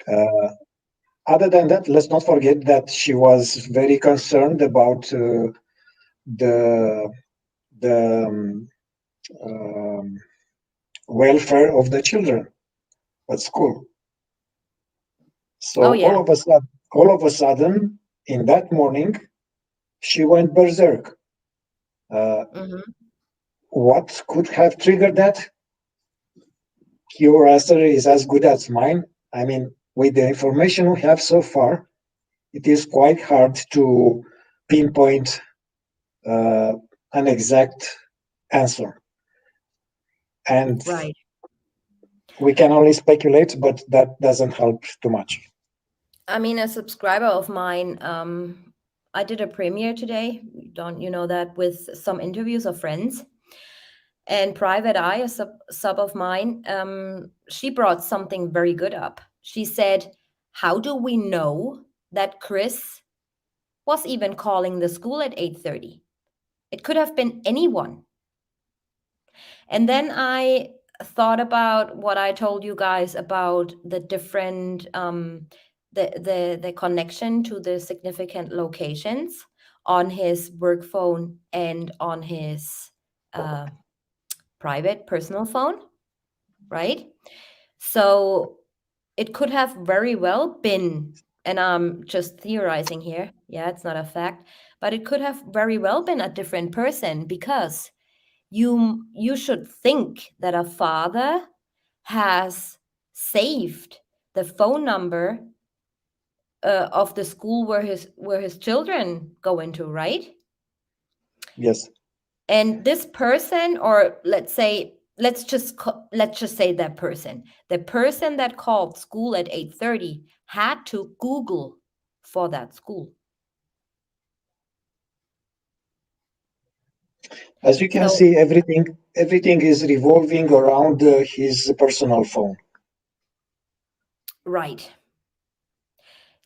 uh, other than that, let's not forget that she was very concerned about the the um, welfare of the children at school. So Oh yeah. all of a sudden, in that morning, she went berserk. Hmm. What could have triggered that? Your answer is as good as mine. I mean, with the information we have so far, it is quite hard to pinpoint uh, an exact answer. And Right. we can only speculate, but that doesn't help too much. I mean, a subscriber of mine, I did a premiere today, don't you know that, with some interviews of friends. And Private Eye, a sub of mine, she brought something very good up. She said, how do we know that Chris was even calling the school at 8:30. It could have been anyone. And then I thought about what I told you guys about the different the connection to the significant locations on his work phone and on his uh, private personal phone, right? So it could have very well been, and I'm just theorizing here, yeah, it's not a fact, but it could have very well been a different person, because you should think that a father has saved the phone number of the school where his children go into, right? Yes. And this person, or let's just say that person, the person that called school at 8:30 had to Google for that school. As you can So see, everything is revolving around his personal phone. right.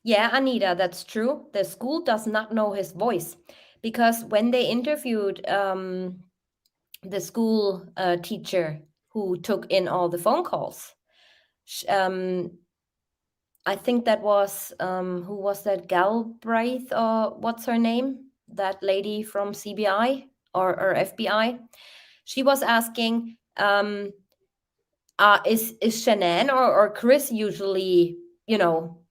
Yeah, Anita, that's true. The school does not know his voice, because when they interviewed the school teacher who took in all the phone calls, I think that was who was that, Galbraith, or what's her name? That lady from CBI or FBI. She was asking, is Shanann or Chris usually,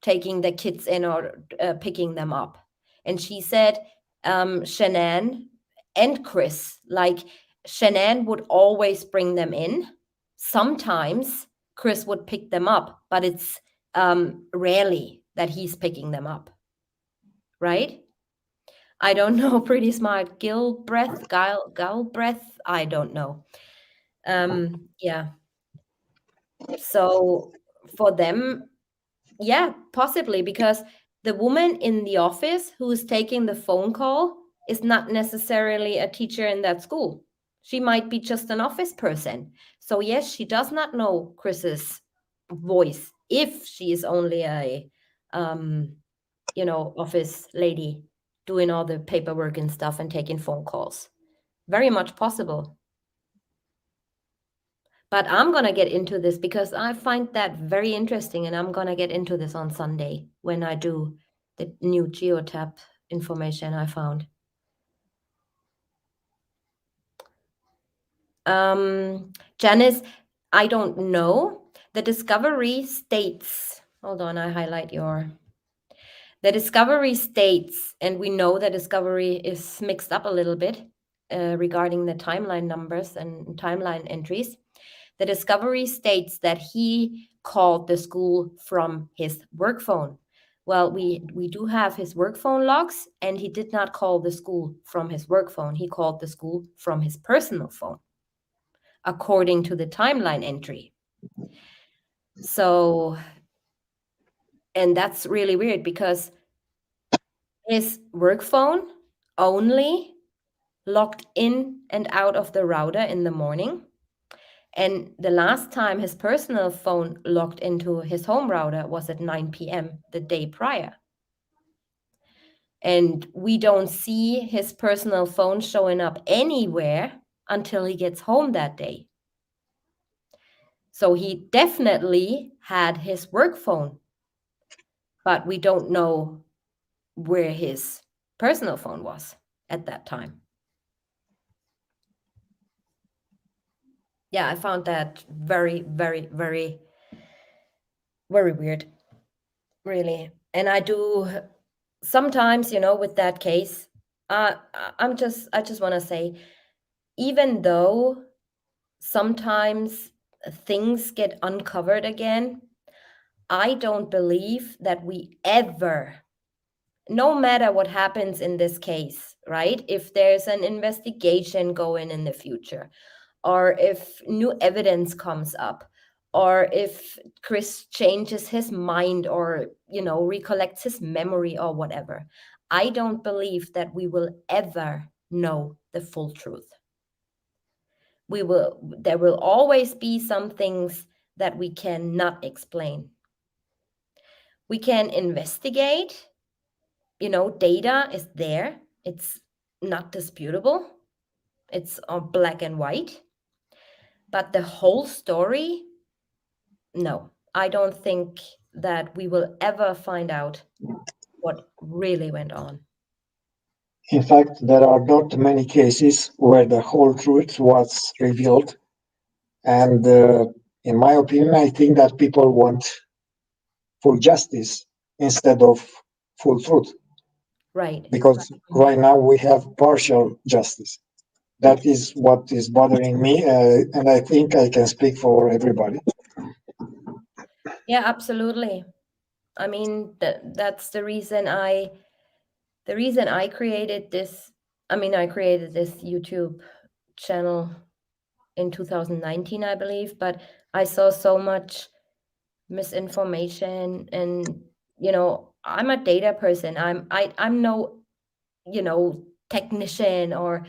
taking the kids in or picking them up? And she said, Shanann and Chris, like Shanann would always bring them in. Sometimes Chris would pick them up, but it's rarely that he's picking them up, right? I don't know. Pretty smart. Galbraith. I don't know. Yeah. So for them, yeah, possibly, because the woman in the office who is taking the phone call is not necessarily a teacher in that school. She might be just an office person. So yes, she does not know Chris's voice if she is only a office lady doing all the paperwork and stuff and taking phone calls. Very much possible. But I'm going to get into this because I find that very interesting, and I'm going to get into this on Sunday when I do the new geotap information I found. Janice, I don't know. The discovery states, hold on, I highlight the discovery states, and we know that discovery is mixed up a little bit regarding the timeline numbers and timeline entries. The discovery states that he called the school from his work phone. Well, we do have his work phone logs, and he did not call the school from his work phone. He called the school from his personal phone, according to the timeline entry. So, and that's really weird because his work phone only logged in and out of the router in the morning. And the last time his personal phone logged into his home router was at 9 p.m. the day prior. And we don't see his personal phone showing up anywhere until he gets home that day. So he definitely had his work phone, but we don't know where his personal phone was at that time. Yeah, I found that very, very, very, very weird, really. And I do sometimes, with that case, I just want to say, even though sometimes things get uncovered again, I don't believe that we ever, no matter what happens in this case, right? If there's an investigation going in the future, or if new evidence comes up, or if Chris changes his mind or, recollects his memory or whatever, I don't believe that we will ever know the full truth. There will always be some things that we cannot explain. We can investigate, data is there. It's not disputable. It's on black and white. But the whole story, no, I don't think that we will ever find out what really went on. In fact, there are not many cases where the whole truth was revealed. And in my opinion, I think that people want full justice instead of full truth. Right. Because right now we have partial justice. That is what is bothering me. And I think I can speak for everybody. Yeah, absolutely. I mean, that's the reason I created this. I mean, I created this YouTube channel in 2019, I believe, but I saw so much misinformation, and I'm a data person. I'm no, technician, or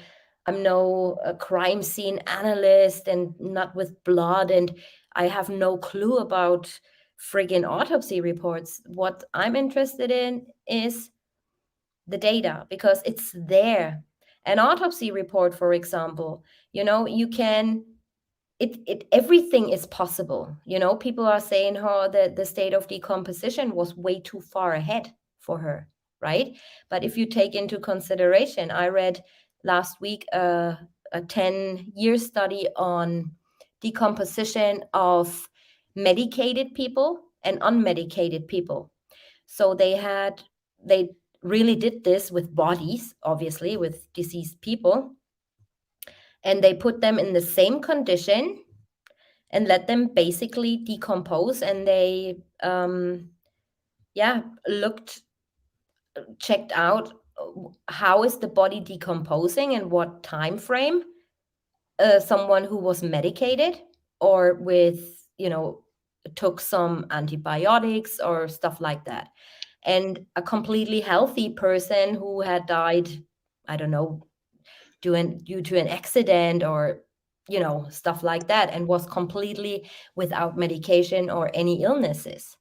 I'm no crime scene analyst, and not with blood, and I have no clue about friggin' autopsy reports. What I'm interested in is the data, because it's there. An autopsy report, for example, you can everything is possible. People are saying how the state of decomposition was way too far ahead for her, right? But if you take into consideration, I read last week a 10-year study on decomposition of medicated people and unmedicated people. So they really did this with bodies, obviously, with deceased people, and they put them in the same condition and let them basically decompose. And they looked checked out how is the body decomposing and what time frame. Someone who was medicated, or with took some antibiotics or stuff like that, and a completely healthy person who had died, I don't know, due to an accident, or stuff like that, and was completely without medication or any illnesses.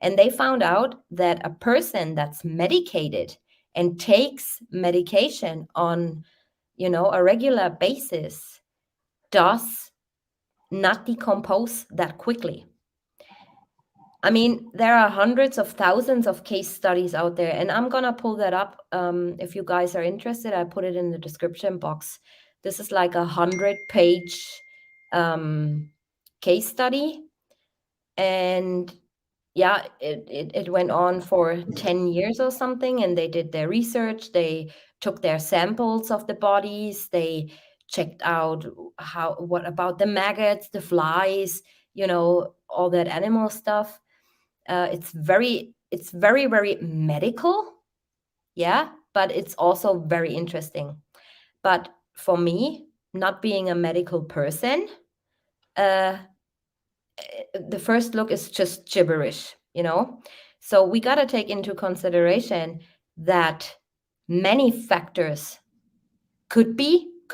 And they found out that a person that's medicated and takes medication on a regular basis does not decompose that quickly. I mean, there are hundreds of thousands of case studies out there, and I'm gonna pull that up. If you guys are interested, I put it in the description box. This is like 100-page case study, and yeah, it went on for 10 years or something, and they did their research. They took their samples of the bodies. They checked out what about the maggots, the flies, all that animal stuff. It's very, very medical, yeah, but it's also very interesting. But for me, not being a medical person, the first look is just gibberish, So we got to take into consideration that many factors could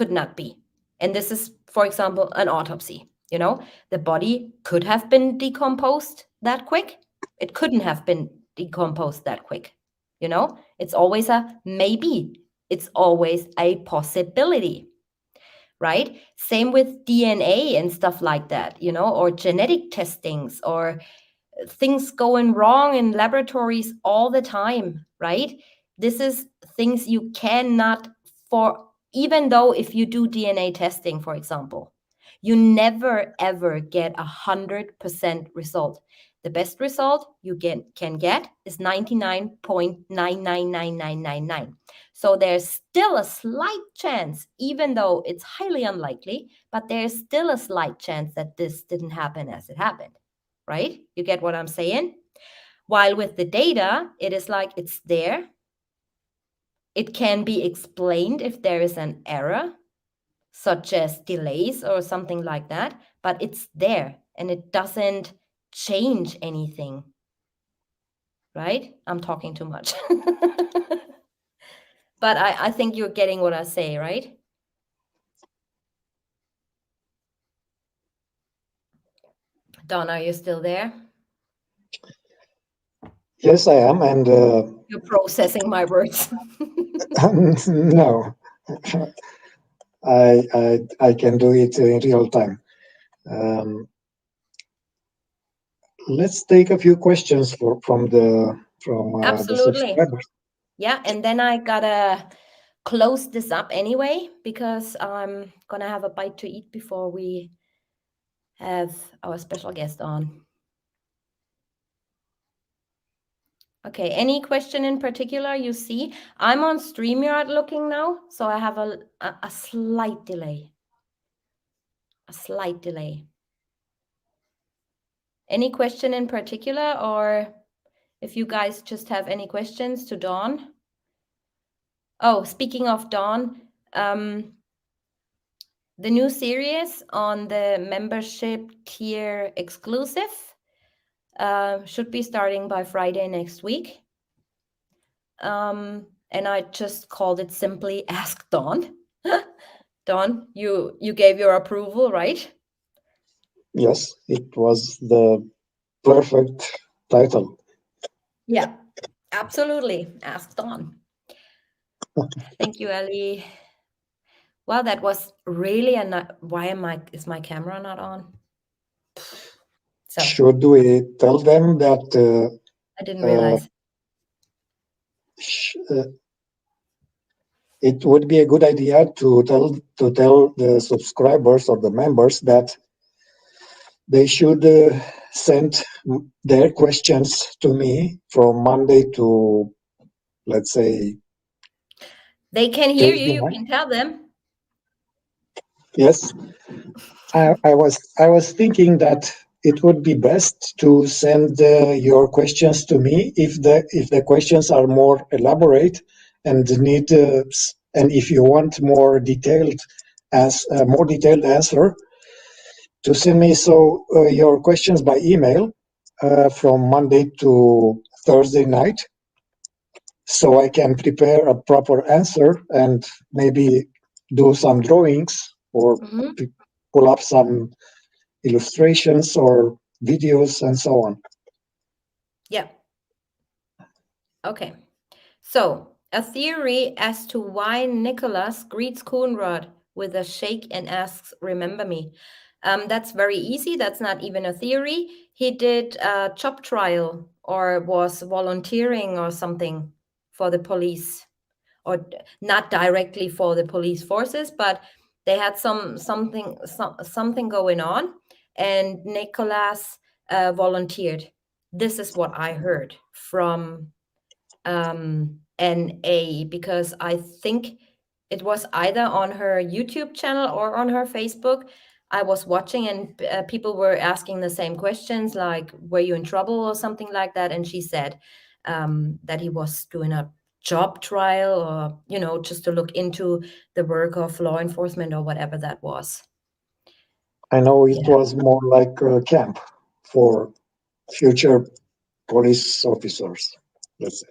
not be. And this is, for example, an autopsy. The body could have been decomposed that quick. It couldn't have been decomposed that quick. It's always a maybe. It's always a possibility, right? Same with DNA and stuff like that, or genetic testings, or things going wrong in laboratories all the time, right? This is things you cannot, for even though if you do DNA testing, for example, you never ever get 100% result. The best result you can get is 99.999999. So there's still a slight chance, even though it's highly unlikely, but there's still a slight chance that this didn't happen as it happened. Right? You get what I'm saying? While with the data, it is like it's there. It can be explained if there is an error, such as delays or something like that, but it's there and it doesn't change anything. Right? I'm talking too much. But I think you're getting what I say, right? Don, are you still there? Yes, I am, and You're processing my words. no, I can do it in real time. Um, let's take a few questions from the Absolutely. subscribers. Yeah, and then I gotta close this up anyway because I'm gonna have a bite to eat before we have our special guest on. Okay, any question in particular you see? I'm on StreamYard looking now, so I have a slight delay. A slight delay. Any question in particular, or if you guys just have any questions to Dawn? Oh, speaking of Dawn, the new series on the membership tier exclusive should be starting by Friday next week. And I just called it simply Ask Dawn. Dawn, you gave your approval, right? Yes, it was the perfect title. Yeah, absolutely. Ask Dawn. Thank you, Ellie. Well, that was really why is my camera not on? So Should we tell them that I didn't uh, realize. sh- uh, it would be a good idea to tell the subscribers or the members that they should send their questions to me from Monday to, let's say, They can hear you. Tuesday You night. can tell them. Yes, I was thinking that it would be best to send your questions to me if the questions are more elaborate and need and if you want more detailed answer, to send me your questions by email from Monday to Thursday night, so I can prepare a proper answer and maybe do some drawings or Mhm. pull up some illustrations or videos and so on. Yeah. Okay. So, a theory as to why Nicholas greets Coonrod with a shake and asks, "Remember me." That's very easy. That's not even a theory. He did a job trial or was volunteering or something for the police, or not directly for the police forces, but they had something going on, and Nicholas volunteered. This is what I heard from NA, because I think it was either on her YouTube channel or on her Facebook. I was watching, and people were asking the same questions, like, "Were you in trouble?" or something like that. And she said that he was doing a job trial, or, just to look into the work of law enforcement or whatever that was. I know it Yeah. was more like a camp for future police officers, let's say.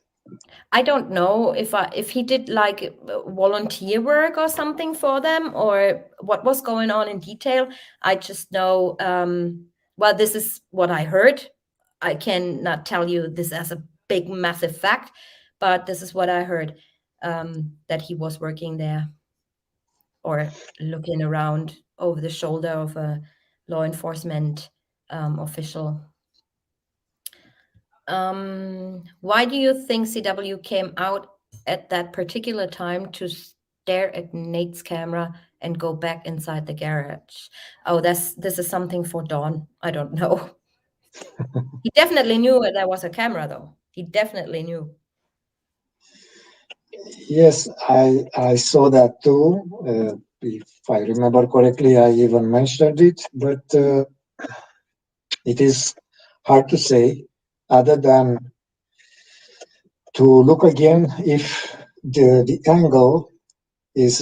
I don't know if he did like volunteer work or something for them, or what was going on in detail. I just know, well, this is what I heard. I cannot tell you this as a big, massive fact, but this is what I heard, that he was working there or looking around over the shoulder of a law enforcement official. Why do you think CW came out at that particular time to stare at Nate's camera and go back inside the garage? Oh, this is something for Dawn. I don't know. He definitely knew there was a camera, though. He definitely knew. Yes, I saw that too. If I remember correctly, I even mentioned it, but it is hard to say, other than to look again if the angle is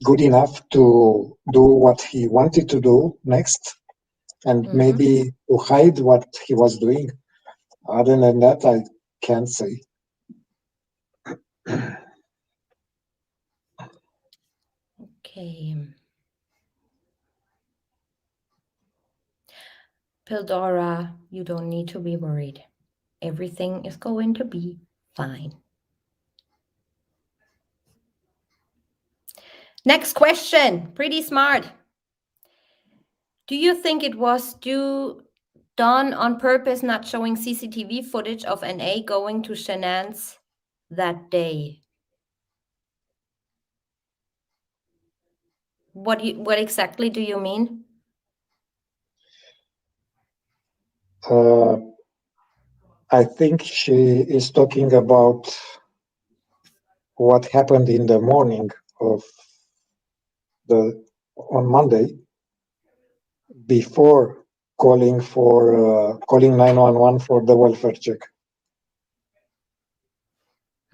good enough to do what he wanted to do next, and Hmm. maybe to hide what he was doing. Other than that, I can't say. Okay. Pildora, you don't need to be worried. Everything is going to be fine. Next question. Pretty smart. Do you think it was done on purpose, not showing CCTV footage of NA going to Shenan's that day? What exactly do you mean? I think she is talking about what happened in the morning of on Monday before calling 911 for the welfare check.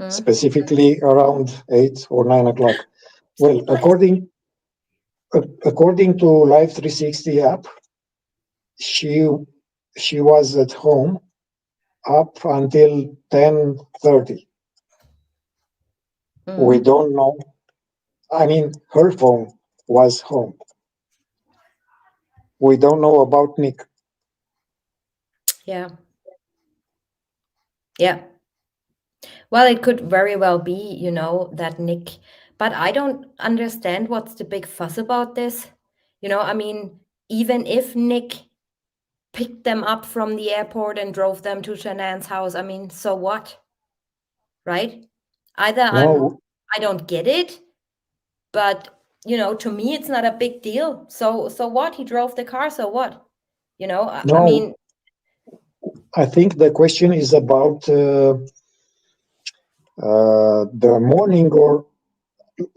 Specifically around 8 or 9 o'clock. Well, according to Live 360 app, she was at home up until 10:30. We don't know. I mean, her phone was home. We don't know about Nick. Yeah. Yeah. Well, it could very well be, that Nick, but I don't understand what's the big fuss about this. I mean, even if Nick picked them up from the airport and drove them to Shanann's house, I mean, so what? Right? Either I don't get it, but to me it's not a big deal. So what? He drove the car, so what? I mean, I think the question is about the morning or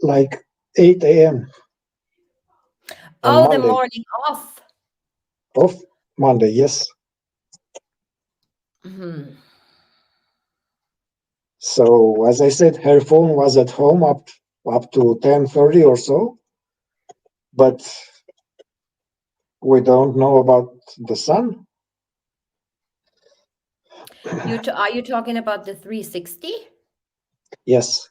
like 8 a.m. Oh, Monday. the morning off. Of Monday, yes. So, as I said, her phone was at home up to 10:30 or so, but we don't know about the son. Are you talking about the 360? Yes.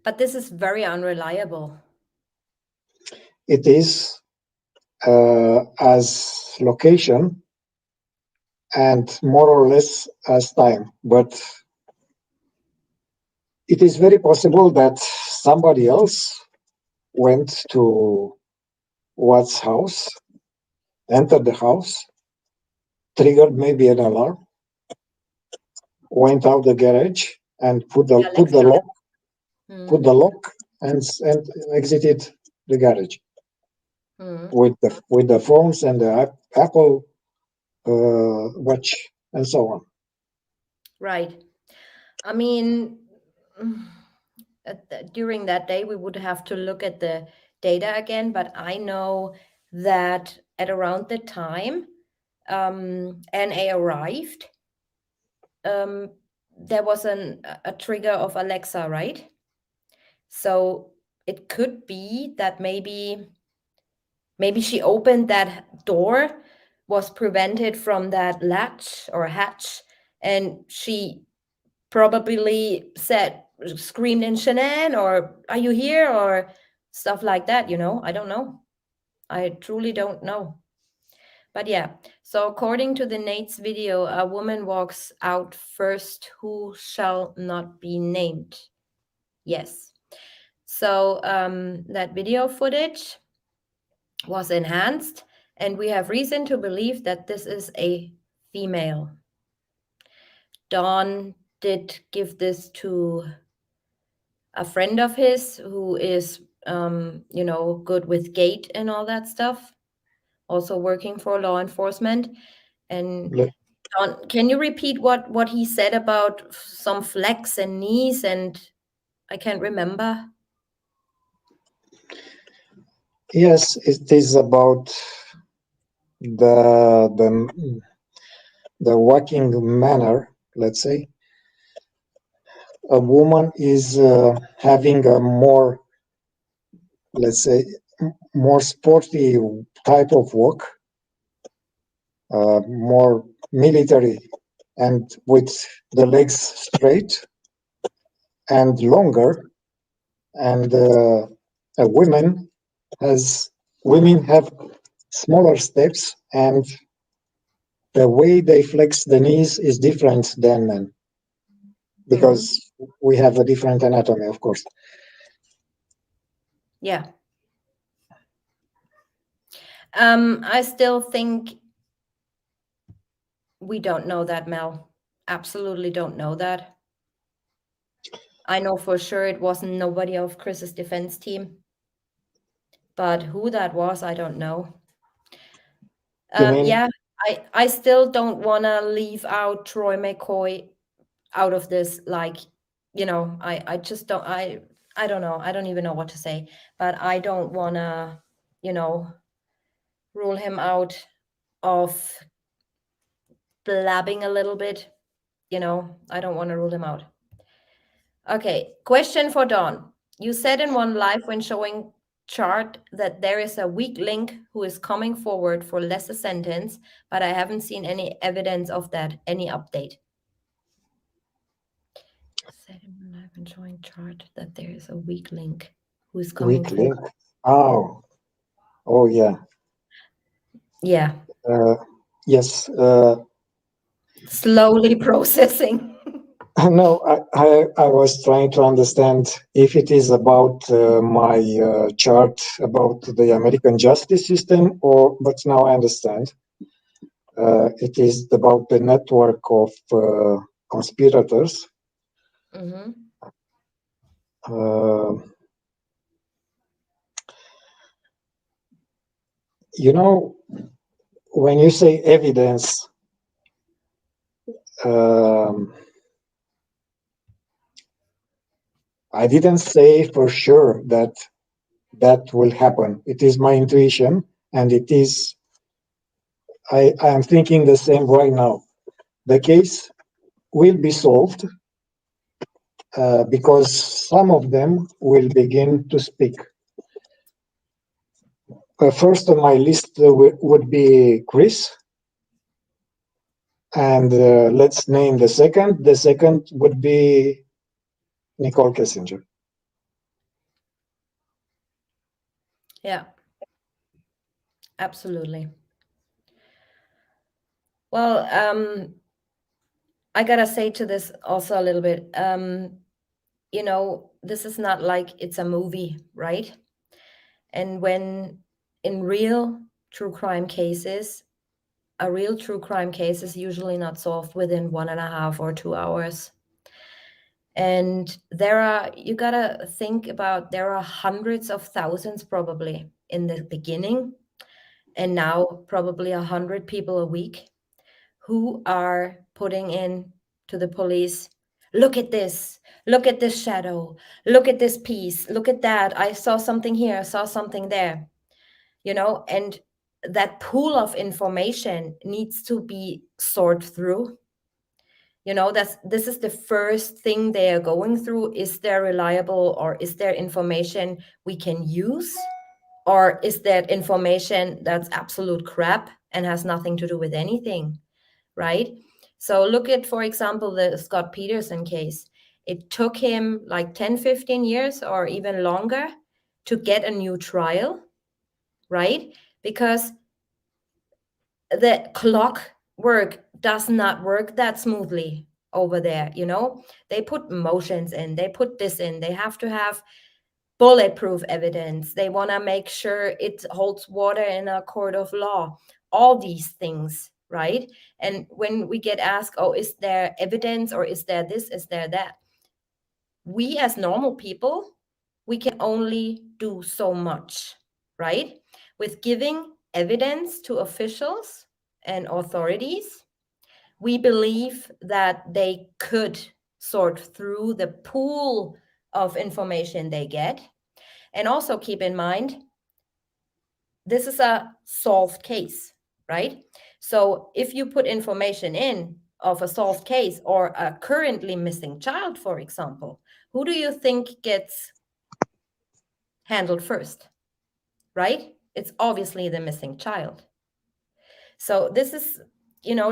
But this is very unreliable. It is as location and more or less as time, but it is very possible that somebody else went to Watt's house, entered the house, triggered maybe an alarm, went out the garage and put the lock and exited the garage with the phones and the Apple Watch and so on. Right. I mean, during that day we would have to look at the data again, but I know that at around the time NA arrived, there was a trigger of Alexa, right? So it could be that maybe she opened that door, was prevented from that latch or hatch, and she probably screamed in Shanann, or are you here, or stuff like that. I don't know. I truly don't know. But yeah, so according to the Nate's video, a woman walks out first who shall not be named. Yes. So that video footage was enhanced, and we have reason to believe that this is a female. Dawn did give this to a friend of his who is, good with gate and all that stuff, also working for law enforcement. And Dawn, can you repeat what he said about some flex and knees? And I can't remember. Yes, it is about the walking manner, let's say. A woman is having a more, let's say, more sporty type of walk, more military, and with the legs straight and longer. And women have smaller steps and the way they flex the knees is different than men because we have a different anatomy, of course. Yeah. I still think we don't know that, Mel. Absolutely don't know that. I know for sure it wasn't nobody of Chris's defense team, but who that was, I don't know. You mean Yeah, I still don't want to leave out Troy McCoy out of this. Like, I just don't. I don't know. I don't even know what to say. But I don't want to, you know, rule him out of blabbing a little bit. I don't want to rule him out. Okay, question for Dawn. You said in one live when showing chart that there is a weak link who is coming forward for lesser sentence, but I haven't seen any evidence of that. Any update? Said in one live when showing chart that there is a weak link who is coming weak link? forward. Oh, yeah. Yeah, Yes. slowly processing. No, I was trying to understand if it is about my chart about the American justice system, but now I understand. It is about the network of conspirators. Mm-hmm. Uh, you know, when you say evidence, um, I didn't say for sure that that will happen. It is my intuition, and it is. I am thinking the same right now. The case will be solved because some of them will begin to speak. First on my list would be Chris, and let's name the second. The second would be Nicole Kessinger. Yeah, absolutely. Well, I gotta say to this also a little bit. This is not like it's a movie, right? And when in real true crime cases, a real true crime case is usually not solved within 1.5 or 2 hours. And you gotta think about, there are hundreds of thousands probably in the beginning, and now probably 100 people a week who are putting in to the police, look at this shadow, look at this piece, look at that, I saw something here, I saw something there, and that pool of information needs to be sorted through. This is the first thing they are going through. Is there reliable, or is there information we can use, or is that information that's absolute crap and has nothing to do with anything, right? So look at, for example, the Scott Peterson case. It took him like 10, 15 years or even longer to get a new trial, right? Because the clock work does not work that smoothly over there. They put motions in, they put this in, they have to have bulletproof evidence, they want to make sure it holds water in a court of law, all these things, right? And when we get asked, oh, is there evidence, or is there this, is there that, we as normal people, we can only do so much, right? With giving evidence to officials and authorities, we believe that they could sort through the pool of information they get. And also keep in mind, this is a solved case, right? So if you put information in of a solved case or a currently missing child, for example, who do you think gets handled first, right? It's obviously the missing child. So this is,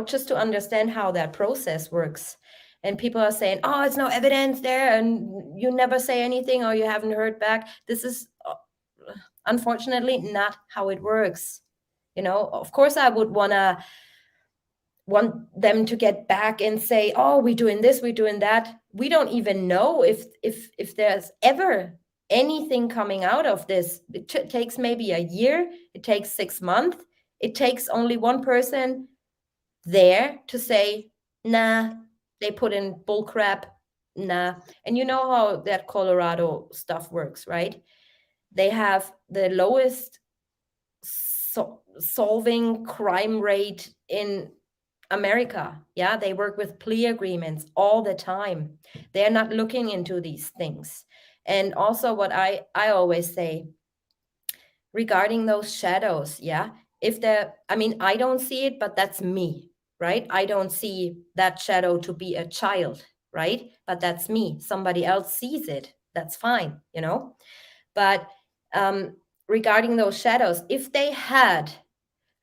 just to understand how that process works. And people are saying, oh, it's no evidence there, and you never say anything, or you haven't heard back. This is unfortunately not how it works. Of course, I would want to want them to get back and say, oh, we're doing this, we're doing that. We don't even know if there's ever anything coming out of this. It takes maybe a year, it takes 6 months, it takes only one person there to say, nah, they put in bull crap, nah. And you know how that Colorado stuff works, right? They have the lowest solving crime rate in America. Yeah, they work with plea agreements all the time. They're not looking into these things. And also what I always say regarding those shadows, yeah, if they're, I mean, I don't see it, but that's me, right? I don't see that shadow to be a child, right? But that's me. Somebody else sees it. That's fine, you know? But regarding those shadows, if they had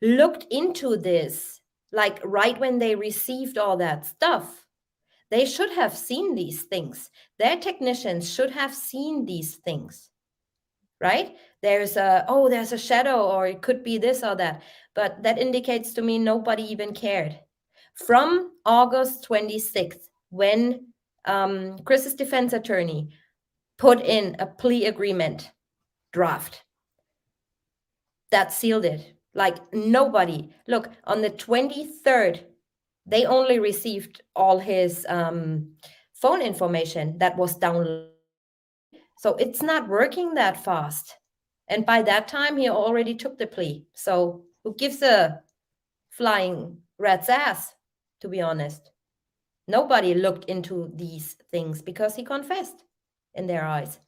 looked into this, like right when they received all that stuff, they should have seen these things. Their technicians should have seen these things, right? There's a shadow, or it could be this or that. But that indicates to me nobody even cared. From August 26th, when Chris's defense attorney put in a plea agreement draft, that sealed it. Like nobody. Look, on the 23rd, they only received all his phone information that was downloaded, right? So it's not working that fast. And by that time, he already took the plea. So who gives a flying rat's ass, to be honest? Nobody looked into these things because he confessed in their eyes.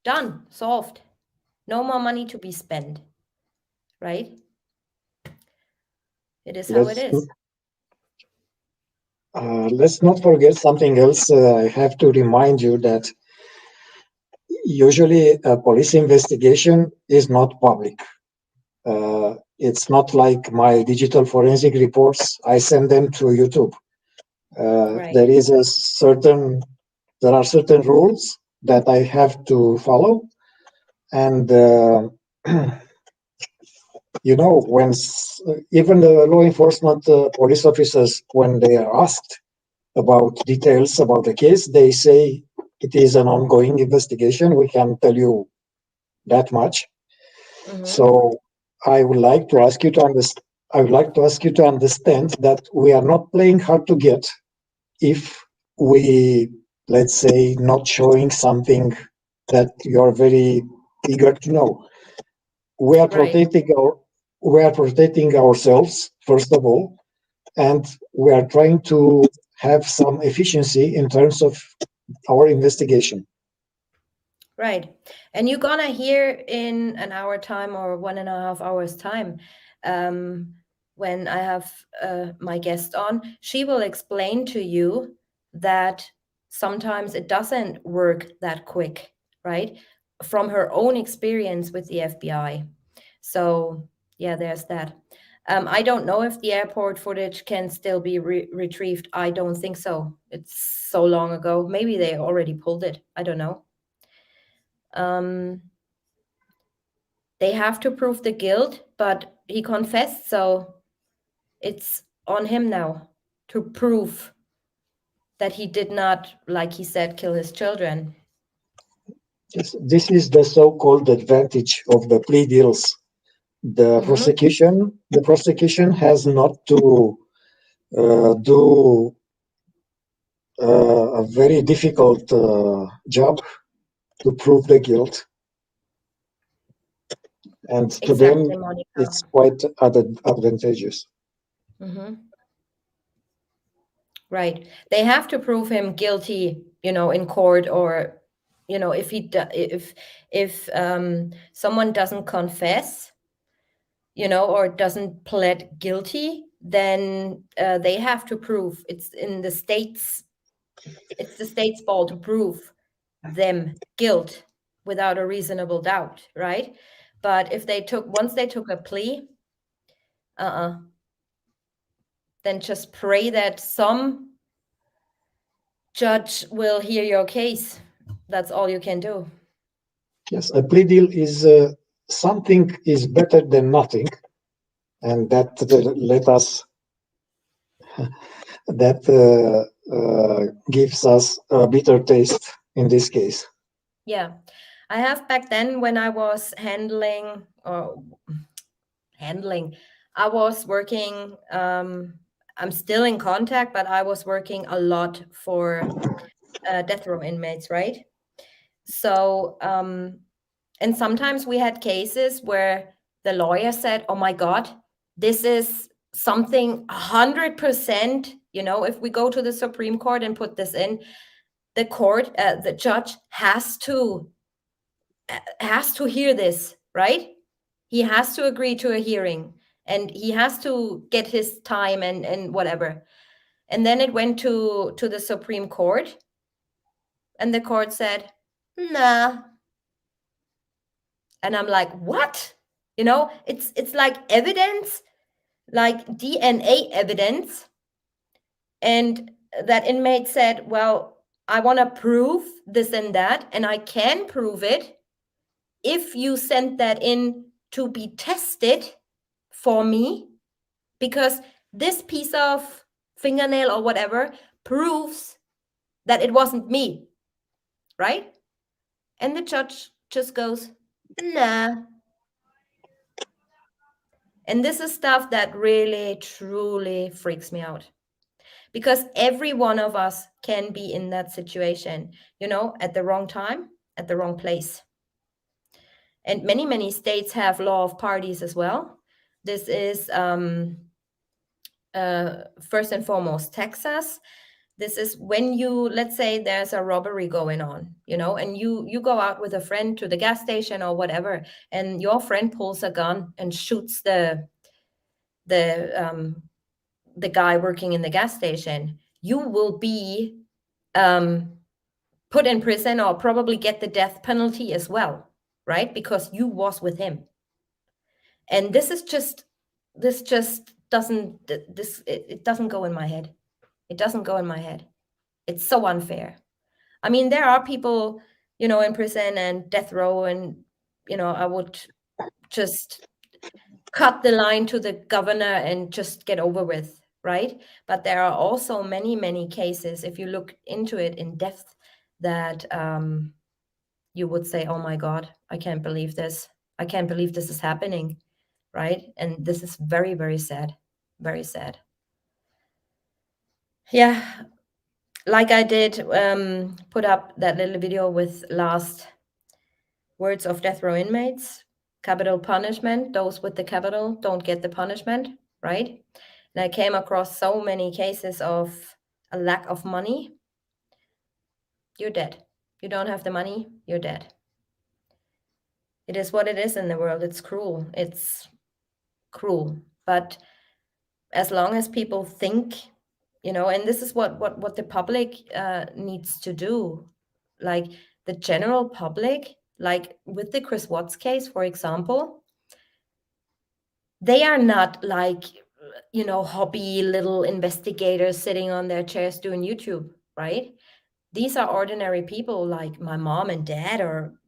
Done, solved. No more money to be spent, right? It is how it is. Let's not forget something else. I have to remind you that usually a police investigation is not public. It's not like my digital forensic reports. I send them to YouTube. Right. There are certain rules that I have to follow, and you know, even the law enforcement police officers, when they are asked about details about the case, they say it is an ongoing investigation. We can tell you that much. So I would like to ask you to understand. I would like to ask you to understand that we are not playing hard to get if we, let's say, not showing something that you are very eager to know. We are Right. protecting ourselves first of all, and we are trying to have some efficiency in terms of our investigation. Right. And you're gonna hear in an hour time or 1.5 hours time, when I have my guest on, she will explain to you that sometimes it doesn't work that quick, right? From her own experience with the FBI. So yeah, there's that. I don't know if the airport footage can still be retrieved. I don't think so. It's so long ago. Maybe they already pulled it. I don't know. They have to prove the guilt, but he confessed, so it's on him now to prove that he did not, like he said, kill his children. This is the so-called advantage of the plea deals. The prosecution has not to do a very difficult job to prove the guilt, and to Exactly, them Monica. it's quite advantageous. Right. They have to prove him guilty, in court, or, if if someone doesn't confess, or doesn't plead guilty, then they have to prove it's the state's ball to prove them guilt without a reasonable doubt, right? But if once they took a plea, then just pray that some judge will hear your case. That's all you can do. Yes, a plea deal is something is better than nothing. and that let us that gives us a bitter taste in this case. Yeah. I have back then when I was handling, I was working, I'm still in contact, but I was working a lot for death row inmates, right? So, and sometimes we had cases where the lawyer said, "Oh my God, this is something 100%, if we go to the Supreme Court and put this in, the judge has to hear this, right? He has to agree to a hearing and he has to get his time and whatever." And then it went to the Supreme Court, and the court said, "Nah." And I'm like, "What?" It's like evidence, like DNA evidence. And that inmate said, "Well, I want to prove this and that, and I can prove it if you send that in to be tested for me, because this piece of fingernail or whatever proves that it wasn't me," right? And the judge just goes, "Nah." And this is stuff that really, truly freaks me out, because every one of us can be in that situation, at the wrong time, at the wrong place. And many, many states have law of parties as well. This is first and foremost Texas. This is when let's say there's a robbery going on, and you go out with a friend to the gas station or whatever, and your friend pulls a gun and shoots the guy working in the gas station. You will be put in prison or probably get the death penalty as well, right? Because you was with him. And this just doesn't it doesn't go in my head. It doesn't go in my head. It's so unfair. I mean, there are people, in prison and death row, and I would just cut the line to the governor and just get over with, right? But there are also many, many cases, if you look into it in depth, that you would say, "Oh my God, I can't believe this. I can't believe this is happening," right? And this is very, very sad. Very sad. Yeah, like I did put up that little video with last words of death row inmates. Capital punishment, those with the capital don't get the punishment, right? And I came across so many cases of a lack of money. You're dead. You don't have the money, you're dead. It is what it is in the world. It's cruel. It's cruel. But as long as people think, and this is what the public needs to do, like the general public, like with the Chris Watts case, for example, they are not like, hobby little investigators sitting on their chairs doing YouTube, right? These are ordinary people like my mom and dad, or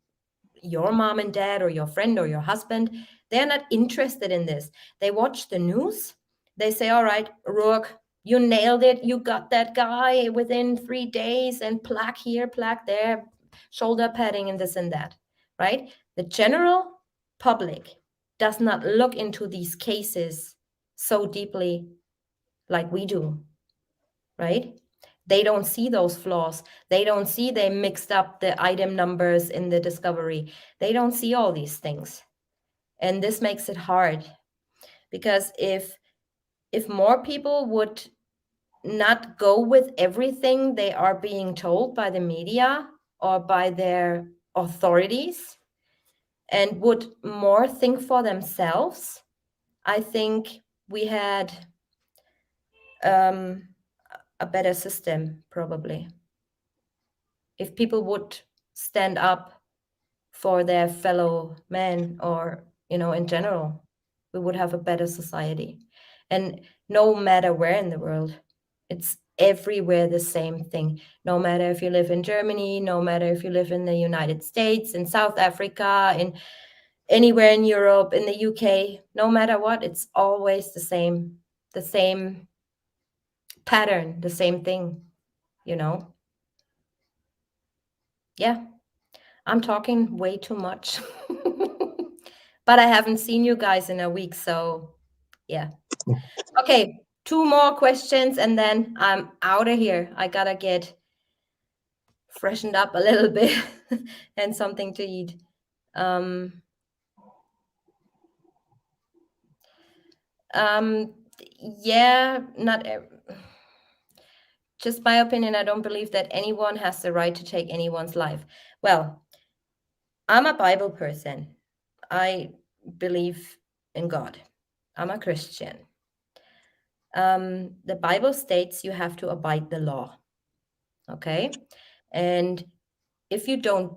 your mom and dad, or your friend or your husband. They're not interested in this. They watch the news. They say, "All right, Rourke, you nailed it. You got that guy within 3 days, and plaque here, plaque there, shoulder padding and this and that," right? The general public does not look into these cases so deeply like we do, right? They don't see those flaws. They don't see they mixed up the item numbers in the discovery. They don't see all these things. And this makes it hard, because if more people would not go with everything they are being told by the media or by their authorities, and would more think for themselves, I think we had a better system, probably. If people would stand up for their fellow men, or, in general, we would have a better society. And no matter where in the world, it's everywhere the same thing. No matter if you live in Germany, no matter if you live in the United States, in South Africa, in anywhere in Europe, in the UK, no matter what, it's always the same pattern, the same thing, you know? Yeah, I'm talking way too much. But I haven't seen you guys in a week, so yeah. Okay, 2 more questions and then I'm out of here. I gotta get freshened up a little bit and something to eat. Um, yeah, not just my opinion. I don't believe that anyone has the right to take anyone's life. Well, I'm a Bible person. I believe in God. I'm a Christian. The Bible states you have to abide the law. Okay. And if you don't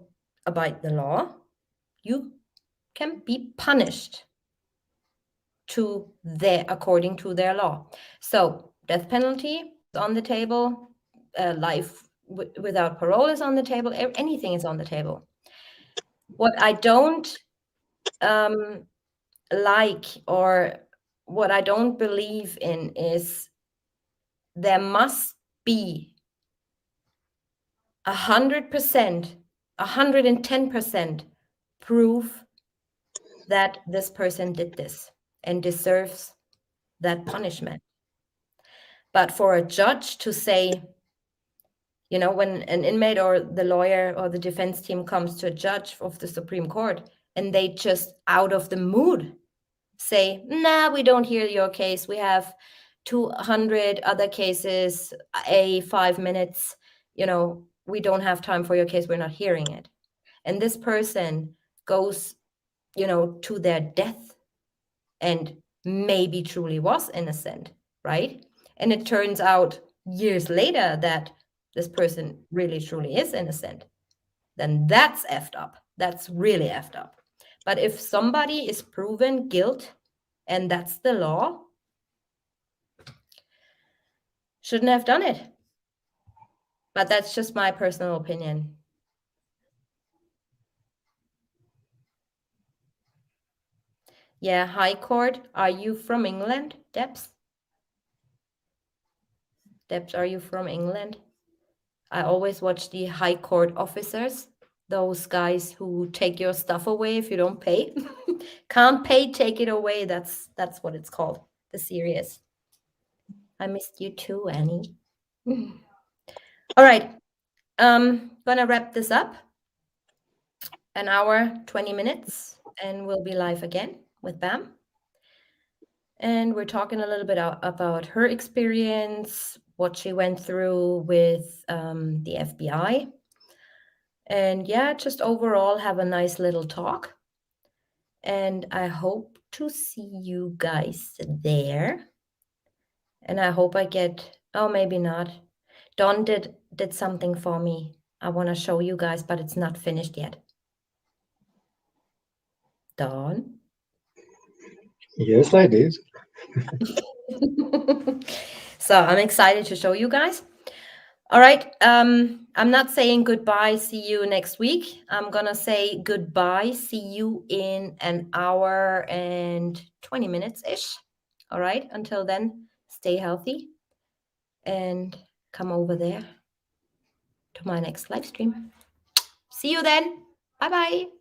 abide the law, you can be punished according to their law. So death penalty is on the table, life without parole is on the table, anything is on the table. What I don't like, or what I don't believe in, is there must be 100%, 110% proof that this person did this and deserves that punishment. But for a judge to say, when an inmate or the lawyer or the defense team comes to a judge of the Supreme Court and they just out of the mood say, nah, we don't hear your case. We have 200 other cases, 5 minutes, we don't have time for your case. We're not hearing it. And this person goes, to their death and maybe truly was innocent, right? And it turns out years later that this person really truly is innocent, then that's effed up. That's really effed up. But if somebody is proven guilt and that's the law, shouldn't have done it. But that's just my personal opinion. Yeah, High Court. Are you from England, Debs? Debs, are you from England? I always watch the High Court officers, those guys who take your stuff away if you don't pay. Can't pay, take it away. That's what it's called, the series. I missed you too, Annie. All right. Gonna wrap this up. An hour, 20 minutes, and we'll be live again with Bam. And we're talking a little bit about her experience, what she went through with the FBI. And yeah, just overall have a nice little talk. And I hope to see you guys there. And I hope I maybe not. Don did something for me. I want to show you guys, but it's not finished yet. Don? Yes, I did. So I'm excited to show you guys. All right. I'm not saying goodbye, see you next week. I'm going to say goodbye, see you in an hour and 20 minutes-ish. All right. Until then, stay healthy and come over there to my next live stream. See you then. Bye-bye.